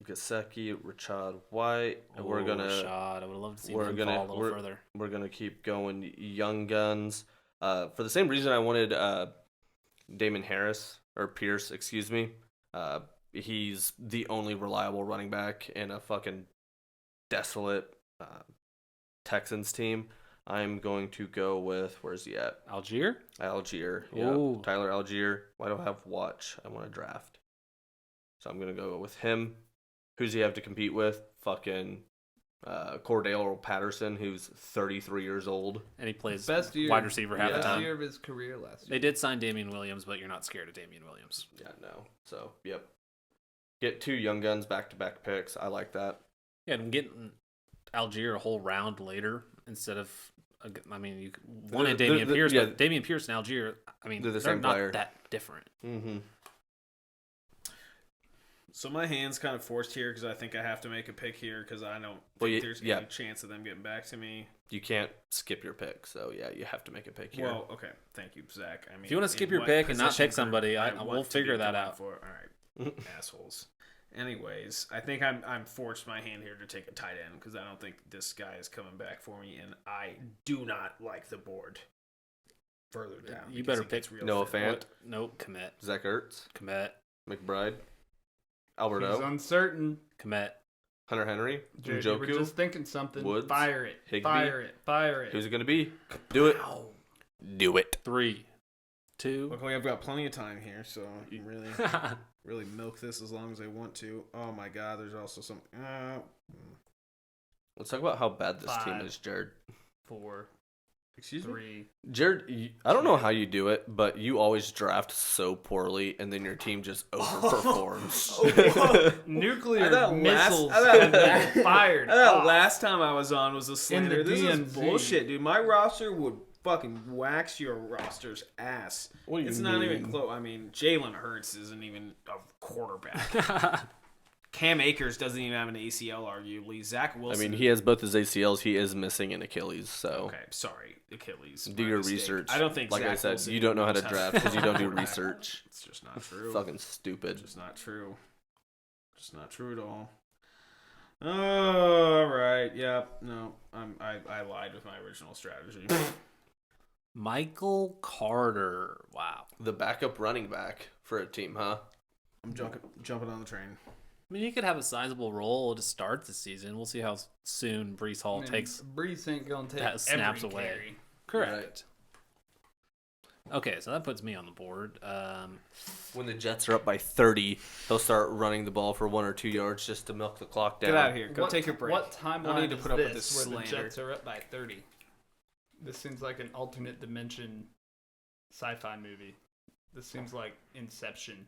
Gasecki, Rashad White, and we're gonna
Rashad. I would love to see
we're
him
gonna-
fall a little
we're-
further.
we're gonna keep going young guns. For the same reason I wanted Damon Harris or Pierce, excuse me. He's the only reliable running back in a fucking desolate Texans team. I'm going to go with, where's he at?
Algier?
Algier.
Ooh.
Yep. Tyler Algier. Why do I have watch? I want to draft. So I'm going to go with him. Who's he have to compete with? Fucking Cordell Patterson, who's 33 years old.
And he plays
Best year,
wide receiver half the
best
time.
year of his career last year.
They did sign Damian Williams, but you're not scared of Damian Williams.
Yeah, no. So, yep. Get 2 young guns back-to-back picks. I like that.
Yeah, and getting Algier a whole round later instead of, I mean, you wanted
They're-
Damian
they're-
Pierce,
yeah.
but Damian Pierce and Algier, I mean,
They're the
they're
same
not
player.
that different.
Mm-hmm.
So my hand's kind of forced here because I think I have to make a pick here because I don't
Well,
think there's
yeah.
any chance of them getting back to me.
You can't skip your pick, so yeah, you have to make a pick here.
Well, okay. Thank you, Zach. I mean,
If you wanna
in
skip your
what
pick and not
position
pick somebody,
group
we'll
want to
figure
be
that
going
out.
For. All right, assholes. Anyways, I think I'm forced my hand here to take a tight end because I don't think this guy is coming back for me, and I do not like the board further down.
You
because
better
it gets
pick
real
Noah
thin.
Fant,
Nope, commit.
Zach Ertz,
Commit.
McBride,
He's
Alberto,
uncertain.
Commit.
Hunter Henry,
Jared, you were
Njoku.
just thinking something.
Woods,
Fire it.
Higbee.
Fire it. Fire it.
Who's it going to be? Do it. Do it.
3, 2.
Luckily, I've got plenty of time here, so you can really milk this as long as I want to. Oh my God, there's also some.
Let's talk about how bad this team
5.
is, Jared.
4,
Excuse me.
3.
Jared, I don't know how you do it, but you always draft so poorly, and then your team just overperforms.
Nuclear
I thought
missiles
last- I thought-
have been fired.
I thought
off.
last time I was on was a
In
slander.
the
This is
DNZ.
bullshit, dude. My roster would fucking wax your roster's ass.
What do you
It's not even
mean?
close. I mean, Jalen Hurts isn't even a quarterback. Cam Akers doesn't even have an ACL, arguably. Zach
I
Wilson.
mean, he has both his ACLs. He is missing an Achilles, so
Okay, sorry, Achilles.
do
my
your
mistake.
research.
I don't think.
like
Zach
I said,
Wilson
you don't know how to
knows
draft because you don't do
quarterback.
research.
It's just not true.
Fucking stupid.
Just not true. Just not true at all. All right. Yeah. No. I lied with my original strategy.
Michael Carter. Wow.
The backup running back for a team, huh?
I'm jumping on the train.
I mean, he could have a sizable role to start the season. We'll see how soon Brees Hall takes
Brees ain't gonna take
that snaps
every
away.
carry.
Correct. Okay, so that puts me on the board.
When the Jets are up by 30, they'll start running the ball for 1 or 2 yards just to milk the clock down.
Get out of here. Go take a break.
What timeline
No need to
is
put up with
this
this
where the
slander.
Jets are up by 30? This seems like an alternate dimension sci-fi movie. This seems like Inception.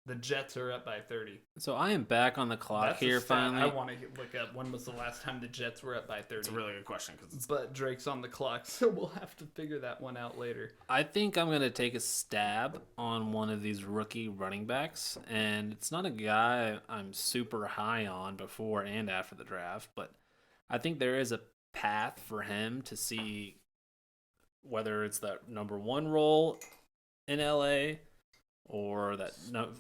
The Jets are up by 30.
So I am back on the clock
That's a
here
stat
finally.
I want to look up when was the last time the Jets were up by 30.
It's a really good question because
But Drake's on the clock, so we'll have to figure that one out later.
I think I'm going to take a stab on one of these rookie running backs. And it's not a guy I'm super high on before and after the draft, but I think there is a path for him to see whether it's that number 1 role in LA or that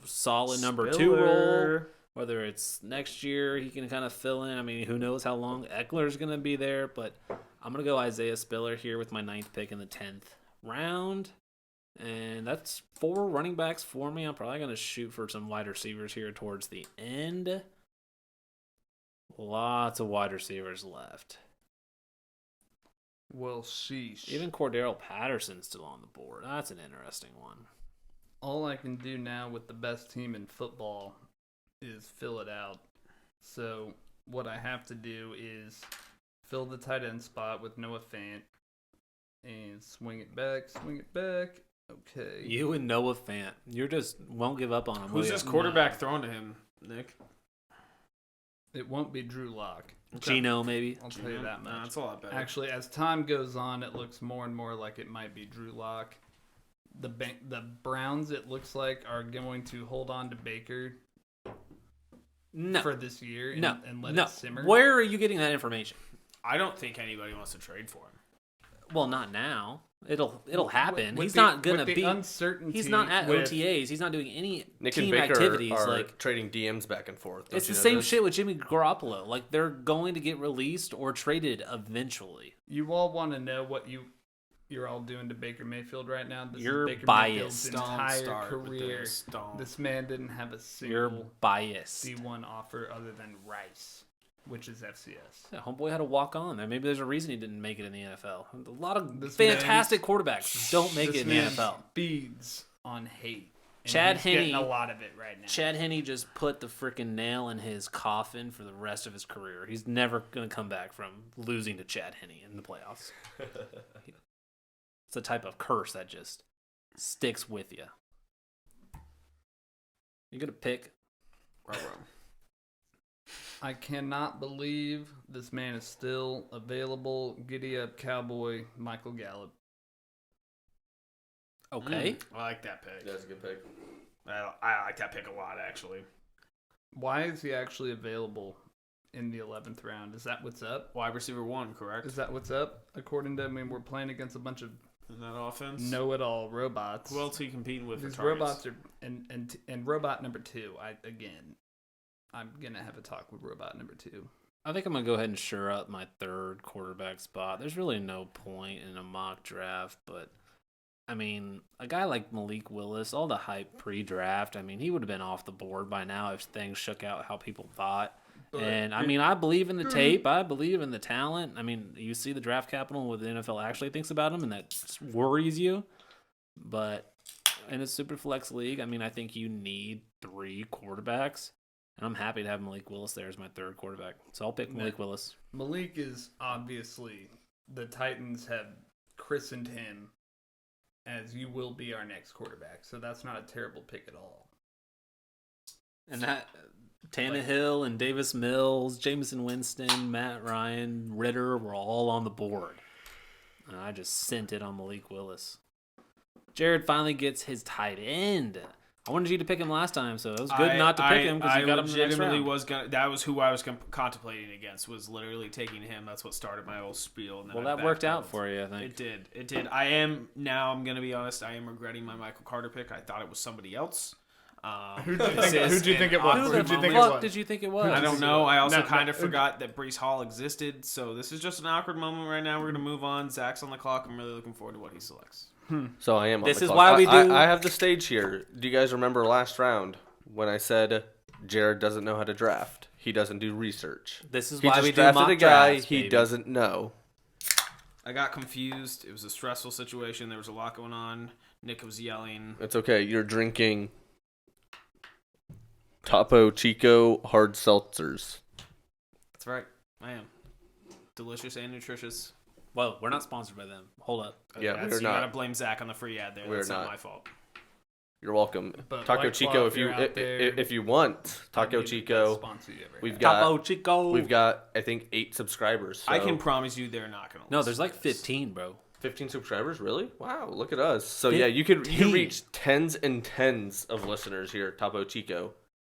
solid number 2 role. Whether it's next year, he can kind of fill in. I mean, who knows how long Eckler's going to be there, but I'm going to go Isaiah Spiller here with my 9th pick in the 10th round. And that's 4 running backs for me. I'm probably going to shoot for some wide receivers here towards the end. Lots of wide receivers left.
Well, sheesh.
Even Cordero Patterson's still on the board. That's an interesting one.
All I can do now with the best team in football is fill it out. So what I have to do is fill the tight end spot with Noah Fant and swing it back. Okay.
You and Noah Fant. You just won't give up on him.
who's
will
this
you?
quarterback throwing to him, Nick?
It won't be Drew Lock.
Gino, maybe.
I'll tell you that much.
Nah, that's a lot better.
Actually, as time goes on, it looks more and more like it might be Drew Lock. The Browns, it looks like, are going to hold on to Baker
No.
for this year and,
No.
and let
No.
it simmer.
Where are you getting that information?
I don't think anybody wants to trade for him.
Well, not now. It'll happen.
With
He's
the-
not gonna
with the
be.
uncertainty.
He's not at
with-
OTAs. He's not doing any
Nick and
team
Baker
activities.
are
Like
trading DMs back and forth. Don't
it's
you
the
know
same
this?
shit with Jimmy Garoppolo. Like they're going to get released or traded eventually.
You all want to know what you're all doing to Baker Mayfield right now? This
You're
is Baker
biased.
Mayfield's entire
start with
career.
this. Don't.
This man didn't have a
You're
single
biased.
D1 offer other than Rice, which is FCS.
Yeah, homeboy had to walk on there. Maybe there's a reason he didn't make it in the NFL. A lot of
This
fantastic quarterbacks don't make
This
it in the
man
NFL.
feeds on hate. And
Chad
he's getting
Henne-
a lot of it right now.
Chad Henne just put the freaking nail in his coffin for the rest of his career. He's never going to come back from losing to Chad Henne in the playoffs. It's a type of curse that just sticks with you. You're going to pick.
I cannot believe this man is still available. Giddy up, Cowboy Michael Gallup.
Okay.
I like that pick.
That's a good pick.
I like that pick a lot, actually.
Why is he actually available in the 11th round? Is that what's up?
Wide receiver 1, correct?
Is that what's up? According to, we're playing against a bunch of
In that offense?
know-it-all robots.
Who else are you competing with
These
for targets?
robots are, and robot number 2. I'm gonna have a talk with robot number 2.
I think I'm going to go ahead and sure up my 3rd quarterback spot. There's really no point in a mock draft, but I mean, a guy like Malik Willis, all the hype pre-draft, I mean, he would have been off the board by now if things shook out how people thought. And I mean, I believe in the tape. I believe in the talent. I mean, you see the draft capital and what the NFL actually thinks about him, and that worries you. But in a super flex league, I mean, I think you need 3 quarterbacks. And I'm happy to have Malik Willis there as my 3rd quarterback. So I'll pick Malik Willis.
Malik is obviously, the Titans have christened him as you will be our next quarterback. So that's not a terrible pick at all.
And that Tannehill and Davis Mills, Jameson Winston, Matt Ryan, Ritter were all on the board. And I just sent it on Malik Willis. Jared finally gets his tight end. I wanted you to pick him last time, so it was good not to pick him because you got him in the next round.
was gonna. That was who I was contemplating against. Was literally taking him. That's what started my whole spiel. And then
Well,
I
that worked out
backpedaled.
for you, I think.
It did. It did. I'm gonna be honest. I am regretting my Michael Carter pick. I thought it was somebody else.
Who'd you think it was?
Who
Who'd
the
you think it
fuck
was?
did you think it was?
I don't know. I also
No,
kind of
no.
forgot that Brees Hall existed. So this is just an awkward moment right now. We're going to move on. Zach's on the clock. I'm really looking forward to what he selects.
So I am on
This
the
is
clock.
why we do-
I have the stage here. Do you guys remember last round when I said Jared doesn't know how to draft? He doesn't do research.
This is
He
why
just
we do
drafted
mock
a guy
drafts,
he
baby.
doesn't know.
I got confused. It was a stressful situation. There was a lot going on. Nick was yelling.
It's okay. You're drinking Topo Chico hard seltzers.
That's right. I am. Delicious and nutritious.
Well, we're not sponsored by them. Hold up.
Yeah,
That's-
we're
you
not.
gotta blame Zach on the free ad there.
We're
That's not
not.
my fault.
You're welcome.
But
Taco
White Claw,
Chico,
if
if you
you're out there,
if you want Taco
I'd be the
Chico,
best sponsor you ever
we've
had.
got
Topo Chico.
we've got I think 8 subscribers. So
I can promise you they're not gonna.
No,
listen
there's
to
like
this.
15, bro.
15 subscribers, really? Wow, look at us. So yeah, you could
15.
reach tens and tens of listeners here at Topo Chico.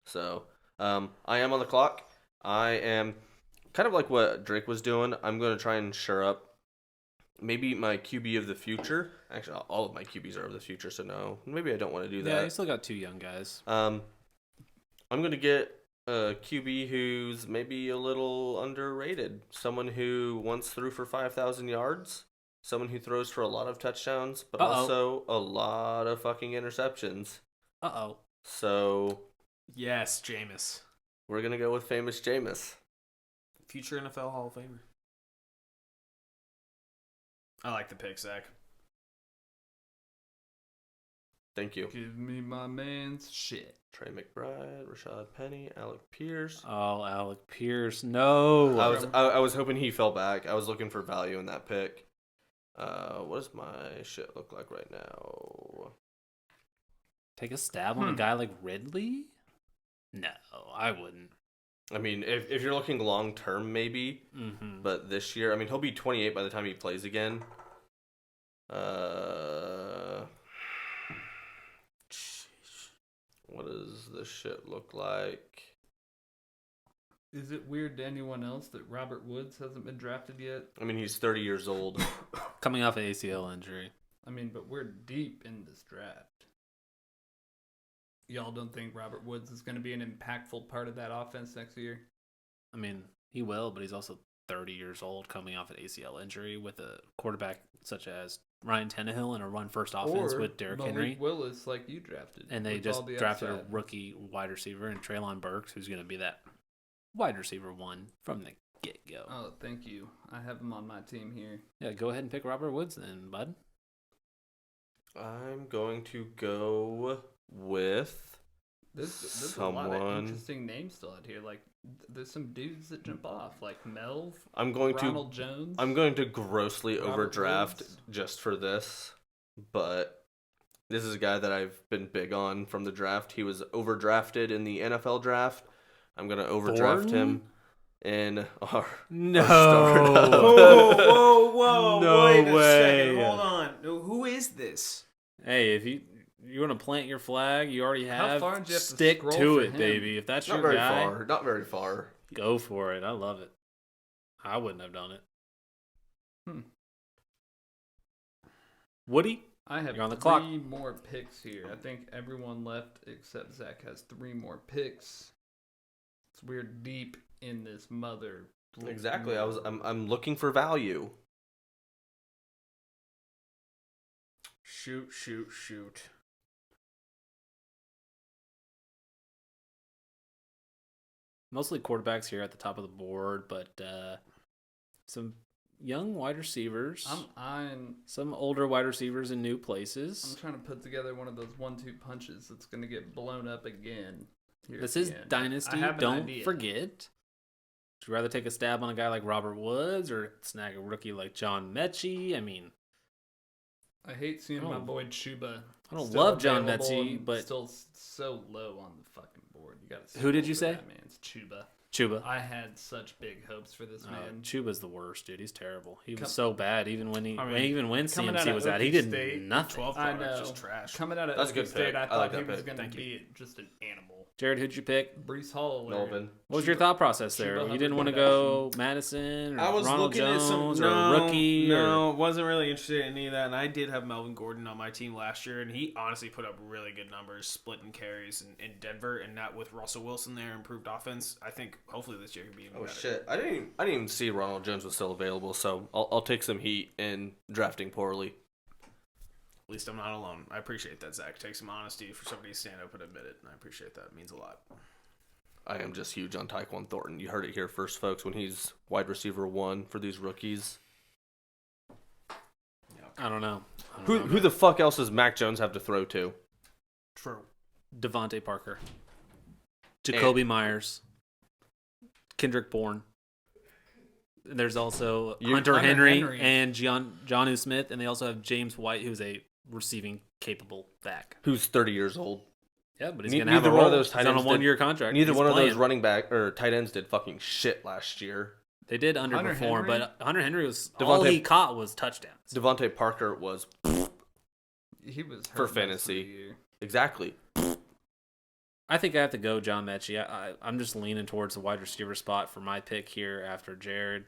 So I am on the clock. I am kind of like what Drake was doing. I'm going to try and shore up maybe my QB of the future. Actually, all of my QBs are of the future, so no, maybe I don't want to do
Yeah, you
that.
still got 2 young guys.
I'm going to get a QB who's maybe a little underrated. Someone who once threw for 5,000 yards. Someone who throws for a lot of touchdowns, but also a lot of fucking interceptions.
Uh-oh.
So
Yes, Jameis.
we're going to go with famous Jameis.
Future NFL Hall of Famer. I like the pick, Zach.
Thank you.
Give me my man's shit.
Trey McBride, Rashad Penny, Alec Pierce.
Oh, Alec Pierce. No.
I was hoping he fell back. I was looking for value in that pick. What does my shit look like right now?
Take a stab on a guy like Ridley? No, I wouldn't.
I mean, if you're looking long term, maybe.
Mm-hmm.
But this year, I mean, he'll be 28 by the time he plays again. What does this shit look like?
Is it weird to anyone else that Robert Woods hasn't been drafted yet?
I mean, he's 30 years old.
Coming off an ACL injury.
I mean, but we're deep in this draft. Y'all don't think Robert Woods is going to be an impactful part of that offense next year?
I mean, he will, but he's also 30 years old coming off an ACL injury with a quarterback such as Ryan Tannehill and a run-first offense
Or
with Derrick
Malik
Henry.
Willis, like you drafted.
And they
with
just
all the
drafted a
upside.
rookie wide receiver in Treylon Burks, who's going to be that wide receiver 1 from the get-go.
Oh, thank you. I have him on my team here.
Yeah, go ahead and pick Robert Woods then, bud.
I'm going to go with
There's a lot of
someone.
interesting names still out here. Like, there's some dudes that jump off, like Melv,
I'm going
Ronald Jones.
I'm going to grossly
Robert
overdraft
Woods.
just for this, but this is a guy that I've been big on from the draft. He was overdrafted in the NFL draft. I'm going to overdraft him in our
No.
startup.
Whoa, whoa,
No
wait a
way.
second. Hold on. Who is this?
Hey, if you want to plant your flag, you already
How
have.
far did you have to
Stick
scroll
to
for
it,
him?
baby. If that's
Not
your
very
guy,
far. Not very far.
go for it. I love it. I wouldn't have done it.
Hmm.
Woody?
I have
You're on the
3
clock.
more picks here. I think everyone left except Zach has 3 more picks. So we're deep in this mother.
Exactly. I'm looking for value.
Shoot.
Mostly quarterbacks here at the top of the board, but some young wide receivers,
I'm
some older wide receivers in new places.
trying to put together one of those 1-2 punches that's going to get blown up again. here
This
at
is
the end.
Dynasty.
I have an
Don't
idea.
forget. Would you rather take a stab on a guy like Robert Woods or snag a rookie like John Mechie? I mean,
I hate seeing
I
my
don't-
boy Chuba.
I don't
still
love John
available
Mechie,
and
but
still so low on the fucking board. You got
Who did you say?
That man's Chuba.
Chuba.
I had such big hopes for this man.
Chuba's the worst, dude. He's terrible. He was
Com-
so bad. Even when
coming out
CMC
of
was out, he
Okie
did
State,
nothing.
12
I
products,
know.
just trash.
Coming out of
That's a
Okie
good
State,
pick.
I
I
thought
like
he
that
was
pick.
going to
Thank you.
be just an animal.
Jared, who'd you pick?
Brees Hall.
Melvin.
What was your thought process there?
Chuba
You didn't want to
Hubbard
go Madison or
I was
Ronald
looking
Jones
at some
or a rookie?
No, wasn't really interested in any of that. And I did have Melvin Gordon on my team last year, and he honestly put up really good numbers, splitting carries in Denver, and that with Russell Wilson there, improved offense. I think hopefully this year can be even
Oh
better.
shit! I didn't even see Ronald Jones was still available, so I'll take some heat in drafting poorly.
At least I'm not alone. I appreciate that, Zach. Take some honesty for somebody to stand up and admit it, and I appreciate that. It means a lot.
I am just huge on Tyquan Thornton. You heard it here first, folks. When he's wide receiver 1 for these rookies,
I don't know.
who the fuck else does Mac Jones have to throw to?
True.
Devontae Parker, Jacoby Myers, Kendrick Bourne. There's also Hunter Henry and Jonnu Smith, and they also have James White, who's a receiving capable back.
Who's 30 years old?
Yeah, but he's
Ne-
going to have a
neither
role.
one of those
He's
tight
on a
ends
one-year contract.
Neither
He's
one of those
playing.
running back or tight ends did fucking shit last year.
They did
Hunter
underperform,
Henry?
but Hunter Henry was all he caught was touchdowns.
Devontae Parker was
He was hurt
For
most of the
fantasy.
year.
exactly.
I think I have to go John Mechie. I'm just leaning towards the wide receiver spot for my pick here after Jared.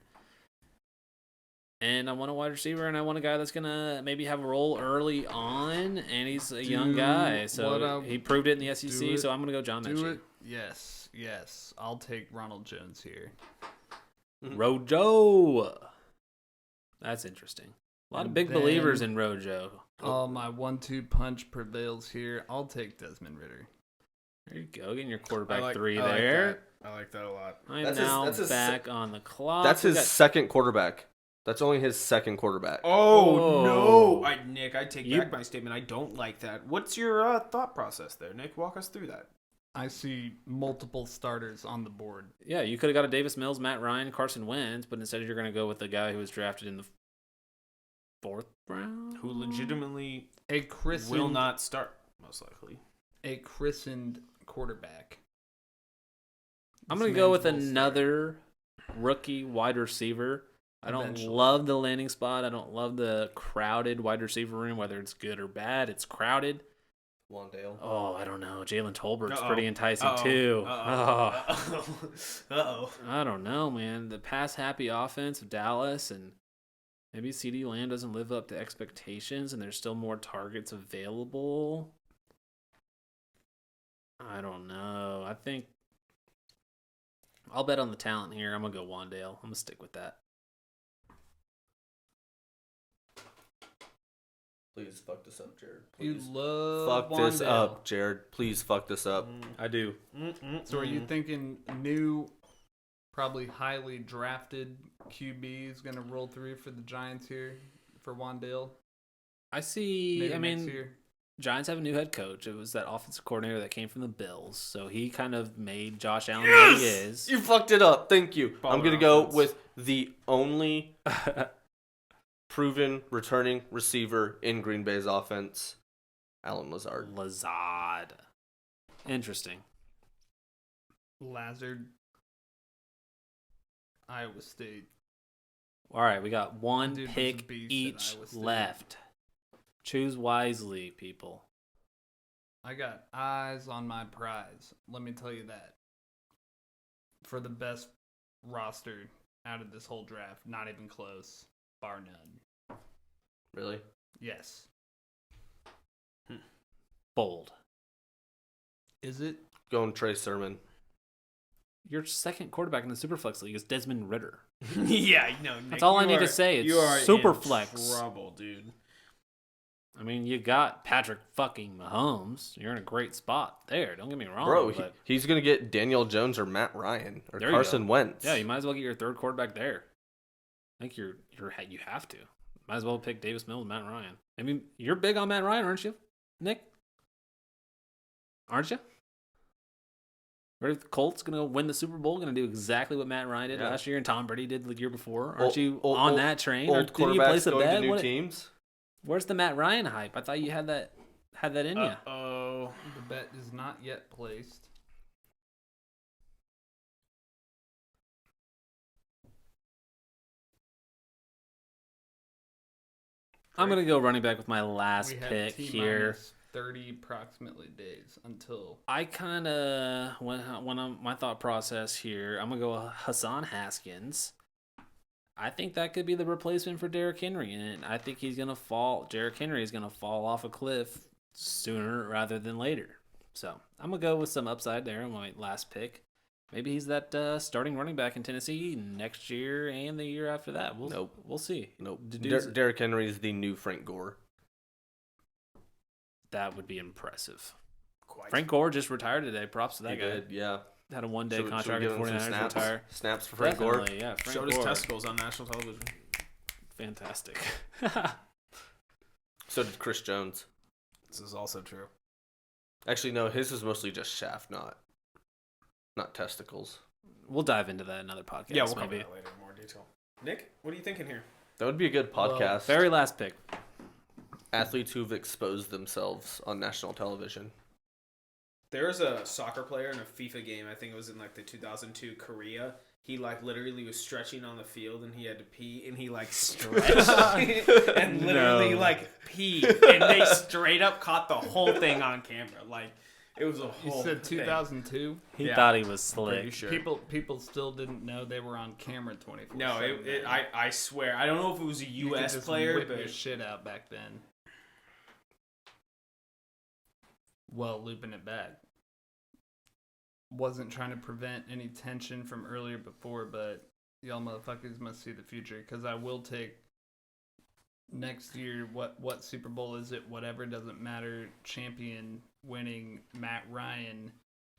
And I want a wide receiver, and I want a guy that's going to maybe have a role early on, and he's a young guy. So he proved it in the SEC, so I'm going to go John
Do
Mechie.
it. Yes. I'll take Ronald Jones here.
Rojo. That's interesting. A lot of
And
big
then-
believers in Rojo.
Oh, my 1-2 punch prevails here. I'll take Desmond Ritter.
There you go, getting your quarterback
I like
3
I like
there.
that. I like that a lot.
I'm
That's his-
now
that's his
back on the clock.
That's
We
his
got-
second quarterback. That's only his second quarterback.
Oh,
Oh.
no. Nick, I take
You-
back my statement. I don't like that. What's your thought process there, Nick? Walk us through that.
I see multiple starters on the board.
Yeah, you could have got a Davis Mills, Matt Ryan, Carson Wentz, but instead you're going to go with the guy who was drafted in the 4th round.
Who legitimately
A christened,
will not start, most likely.
a christened quarterback.
I'm
This
going to go
man's
with
will start.
another rookie wide receiver. I don't
Eventually.
love the landing spot. I don't love the crowded wide receiver room, whether it's good or bad. It's crowded.
Wandale.
Oh, I don't know. Jalen Tolbert's
Uh-oh.
pretty enticing
Uh-oh.
too.
Uh-oh.
Oh,
Uh-oh.
I don't know, man. The pass-happy offense of Dallas, and maybe CD Lamb doesn't live up to expectations, and there's still more targets available. I don't know. I think I'll bet on the talent here. I'm gonna go Wandale. I'm gonna stick with that.
Please fuck this up, Jared.
You
Please.
love
Fuck this
Wandale.
up, Jared. Please fuck this up.
I do.
So are you thinking new, probably highly drafted QB is going to roll through for the Giants here for Wandale?
I see.
Maybe
I
next
mean,
year?
Giants have a new head coach. It was that offensive coordinator that came from the Bills, so he kind of made Josh Allen what he is.
You fucked it up. Thank you. I'm
Baller
gonna go
offense.
with the only proven returning receiver in Green Bay's offense, Alan Lazard.
Lazard. Interesting.
Lazard, Iowa State.
All right, we got one
Dude was a
pick
beast at
each
Iowa State.
left. Choose wisely, people.
I got eyes on my prize. Let me tell you that. For the best roster out of this whole draft, not even close, bar none.
Really?
Yes.
Bold.
Is it?
Going Trey Sermon.
Your second quarterback in the Superflex League is Desmond Ritter.
Yeah, no. Nick,
That's all I
you
need to
are-
say. It's
you are
super
in
flex.
trouble, dude.
I mean, you got Patrick fucking Mahomes. You're in a great spot there. Don't get me wrong.
Bro,
but
he's going to get Daniel Jones or Matt Ryan or
There you
Carson
go.
Wentz.
yeah, you might as well get your third quarterback there. I think you have to. Might as well pick Davis Mills and Matt Ryan. I mean, you're big on Matt Ryan, aren't you, Nick? Aren't you? Or if the Colts going to win the Super Bowl, going to do exactly what Matt Ryan did
Yeah.
last year and Tom Brady did the year before? Aren't
Old-
you
old-
on
old-
that train? Or
Old
did you
quarterbacks
place a
going to
bet?
new teams.
Where's the Matt Ryan hype? I thought you had that in you.
Oh,
The bet is not yet placed.
I'm going to go running back with my last
We have
pick
T
here.
minus 30 approximately days until.
I kind of, my thought process here, I'm going to go Hassan Haskins. I think that could be the replacement for Derrick Henry, and I think Derrick Henry is going to fall off a cliff sooner rather than later. So I'm going to go with some upside there on my last pick. Maybe he's that starting running back in Tennessee next year and the year after that. We'll see.
Nope.
The dude's-
Derrick Henry is the new Frank Gore.
That would be impressive.
Quite.
Frank Gore just retired today. Props to that
He
guy.
did, yeah.
Had a one-day
Should we
contract
give
at
him some
49ers to retire.
snaps for Frank Gore?
Definitely, yeah. Frank
Showed his
Gore.
testicles on national television.
Fantastic.
So did Chris Jones.
This is also true.
Actually, no, his is mostly just shaft, not testicles.
We'll dive into that in another podcast.
Yeah, we'll cover
maybe.
that later in more detail. Nick, what are you thinking here?
That would be a good
Well,
podcast.
Very last pick.
Athletes who've exposed themselves on national television.
There's a soccer player in a FIFA game. I think it was in like the 2002 Korea. He like literally was stretching on the field and he had to pee and he like stretched and literally
No.
like peed and they straight up caught the whole thing on camera. Like it was a
You
whole.
said
thing.
2002.
He
Yeah.
thought he was
Pretty
slick.
sure.
People still didn't know they were on camera 24.
No, I swear I don't know if it was a
You could
U.S.
just
player,
whip
but
your shit out back then. Well, looping it back. Wasn't trying to prevent any tension from earlier before, but y'all motherfuckers must see the future, because I will take next year. What Super Bowl is it? Whatever, doesn't matter. Champion winning Matt Ryan.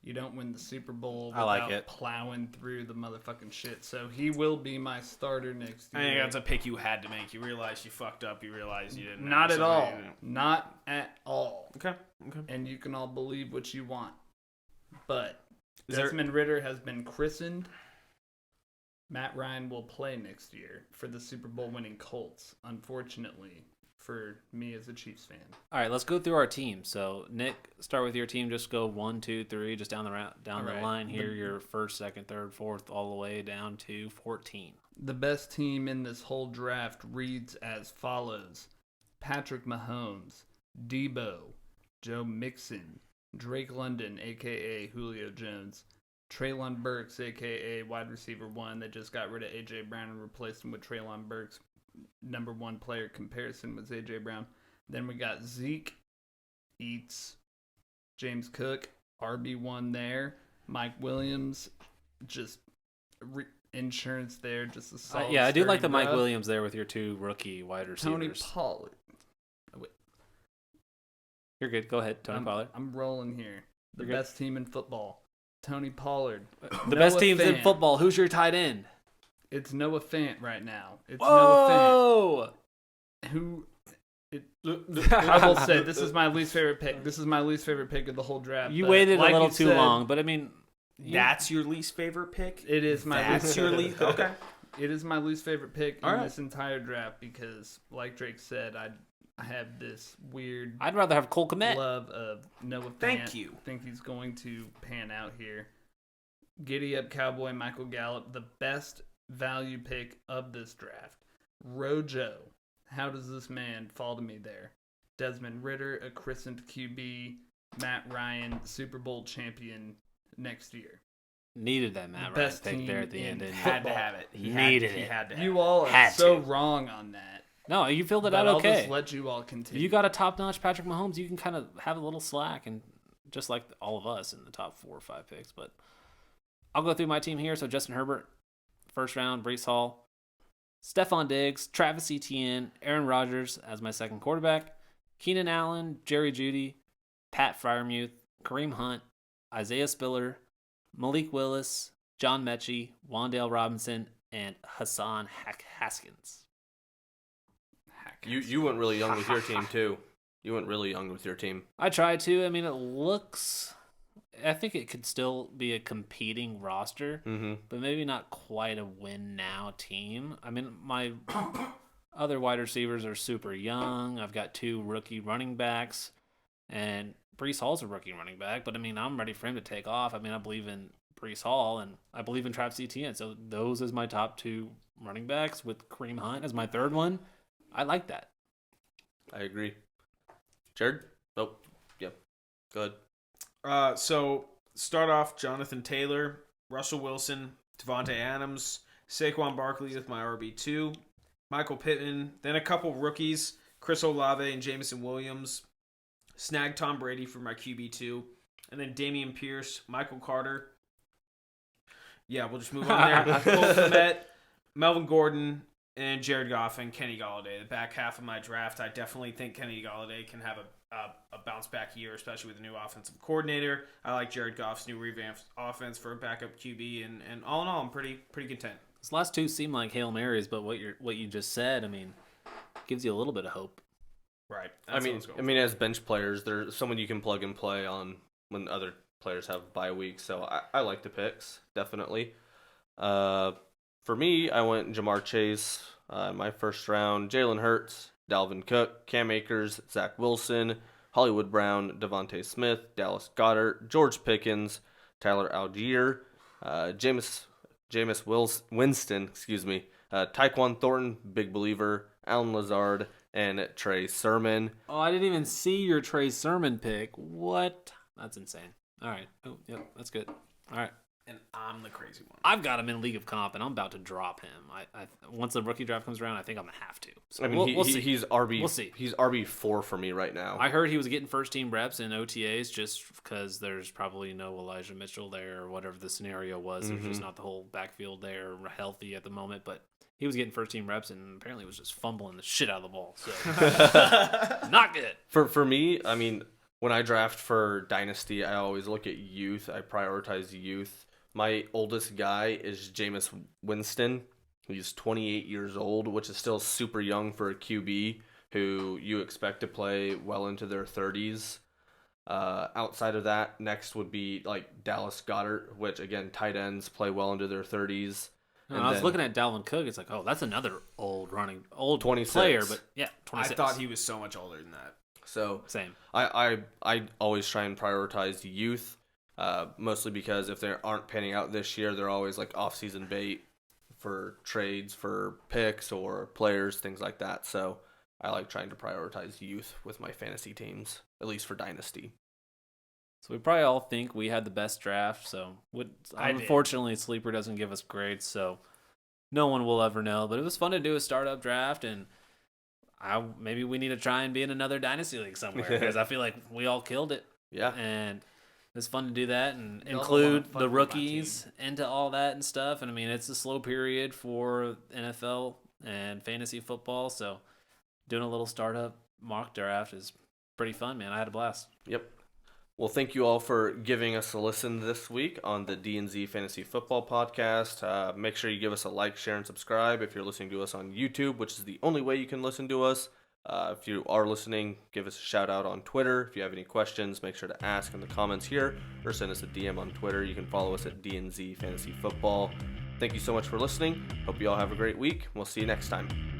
You don't win the Super Bowl
I like
without
it.
plowing through the motherfucking shit. So he will be my starter next
I
year.
think that's a pick you had to make. You realized you fucked up. You realized you didn't.
Not
have
at all.
somebody-
Not at all.
Okay. Okay.
And you can all believe what you want. But
Is there-
Desmond Ridder has been christened. Matt Ryan will play next year for the Super Bowl winning Colts, unfortunately, for me as a Chiefs fan.
All right, let's go through our team. So, Nick, start with your team. Just go 1, 2, 3, just down the
All right.
line here.
The-
Your first, second, third, fourth, all the way down to 14.
The best team in this whole draft reads as follows: Patrick Mahomes, Debo, Joe Mixon, Drake London, a.k.a. Julio Jones, Treylon Burks, a.k.a. wide receiver 1. They just got rid of A.J. Brown and replaced him with Treylon Burks. Number 1 player comparison was A.J. Brown. Then we got Zeke, Eats, James Cook, RB1 there. Mike Williams, just insurance there, just a solid
Yeah, I do like
sturdy
the Mike
grub.
Williams there with your 2 rookie wide
Tony
receivers.
Pollard.
You're good. Go ahead, Tony Pollard.
I'm rolling here. The
You're good.
best team in football. Tony Pollard.
The best
Noah
teams in
Fant.
football. Who's your tight end?
It's Noah Fant right now. It's Noah
Whoa!
Fant. Who? I will say this is my least favorite pick. This is my least favorite pick of the whole draft.
You
but
waited
like
a little
you
too
said,
long, but I mean,
That's your least favorite pick?
It is my
That's
least
your least. Okay.
It is my least favorite pick
All
in
right.
this entire draft because, like Drake said, I have this weird
I'd rather have Cole Kmet.
love of Noah Fant.
Thank you.
Think he's going to pan out here. Giddy up cowboy Michael Gallup, the best value pick of this draft. Rojo, how does this man fall to me there? Desmond Ridder, a christened QB. Matt Ryan, Super Bowl champion next year.
Needed that Matt Ryan
Best
pick there
team
at the
in
end, didn't you?
Had to
Football.
have it. He
Needed
He
it.
had to have
You all are
Had
so
to.
wrong on that.
No, you filled it
But
out
I'll
okay.
just let you all continue.
You got a top-notch Patrick Mahomes. You can kind of have a little slack, and just like all of us in the top 4 or 5 picks. But I'll go through my team here. So Justin Herbert, first round, Brees Hall, Stephon Diggs, Travis Etienne, Aaron Rodgers as my second quarterback, Keenan Allen, Jerry Jeudy, Pat Freiermuth, Kareem Hunt, Isaiah Spiller, Malik Willis, John Mechie, Wan'Dale Robinson, and Hassan Haskins.
You went really young with your team too. You went really young with your team.
I tried to. I mean, it looks. I think it could still be a competing roster,
Mm-hmm.
but maybe not quite a win now team. I mean, my other wide receivers are super young. I've got 2 rookie running backs, and Brees Hall's a rookie running back. But I mean, I'm ready for him to take off. I mean, I believe in Brees Hall, and I believe in Travis Etienne. So those as my top 2 running backs, with Kareem Hunt as my third one. I like that.
I agree. Jared? Oh, yeah. Go ahead.
So start off Jonathan Taylor, Russell Wilson, Devontae Adams, Saquon Barkley with my RB2, Michael Pittman, then a couple rookies, Chris Olave and Jameson Williams, snag Tom Brady for my QB2, and then Damian Pierce, Michael Carter. Yeah, we'll just move on there. Cole Kmet, Melvin Gordon, and Jared Goff and Kenny Galladay. The back half of my draft, I definitely think Kenny Galladay can have a bounce back year, especially with a new offensive coordinator. I like Jared Goff's new revamped offense for a backup QB, and all in all, I'm pretty content.
These last two seem like Hail Marys, but what you just said, I mean, gives you a little bit of hope.
Right.
I mean, as bench players, there's someone you can plug and play on when other players have bye weeks. So I like the picks, definitely. For me, I went Jamar Chase, my first round, Jalen Hurts, Dalvin Cook, Cam Akers, Zach Wilson, Hollywood Brown, Devontae Smith, Dallas Goedert, George Pickens, Tyler Algier, Jameis Winston, Tyquan Thornton, big believer, Alan Lazard, and Trey Sermon.
Oh, I didn't even see your Trey Sermon pick. What? That's insane. All right. Oh, yep, that's good. All right.
And I'm the crazy one.
I've got him in League of Comp, and I'm about to drop him. I once the rookie draft comes around, I think I'm gonna have to. So
I mean,
we'll see.
He's RB.
We'll see.
He's RB4 for me right now.
I heard he was getting first team reps in OTAs just because there's probably no Elijah Mitchell there or whatever the scenario was. There's just not the whole backfield there healthy at the moment, but he was getting first team reps and apparently was just fumbling the shit out of the ball. So not good.
For me, I mean, when I draft for Dynasty, I always look at youth. I prioritize youth. My oldest guy is Jameis Winston. He's 28 years old, which is still super young for a QB who you expect to play well into their 30s. Outside of that, next would be like Dallas Goedert, which again, tight ends play well into their 30s.
And I was looking at Dalvin Cook. It's like, oh, that's another old
26.
player, but yeah, 26.
I thought he was so much older than that.
So
Same.
I always try and prioritize youth, mostly because if they aren't panning out this year, they're always like off-season bait for trades, for picks or players, things like that. So I like trying to prioritize youth with my fantasy teams, at least for Dynasty.
So we probably all think we had the best draft. So unfortunately, Sleeper doesn't give us grades, so no one will ever know. But it was fun to do a startup draft, and maybe we need to try and be in another Dynasty League somewhere because I feel like we all killed it.
Yeah.
And it's fun to do that and
You also
include
wanna fuck
the
with my
rookies into all that and stuff. And I mean, it's a slow period for NFL and fantasy football. So doing a little startup mock draft is pretty fun, man. I had a blast.
Yep. Well, thank you all for giving us a listen this week on the DNZ Fantasy Football Podcast. Make sure you give us a like, share, and subscribe if you're listening to us on YouTube, which is the only way you can listen to us. If you are listening, give us a shout out on Twitter. If you have any questions, make sure to ask in the comments here or send us a DM on Twitter. You can follow us at DNZ Fantasy Football. Thank you so much for listening. Hope you all have a great week. We'll see you next time.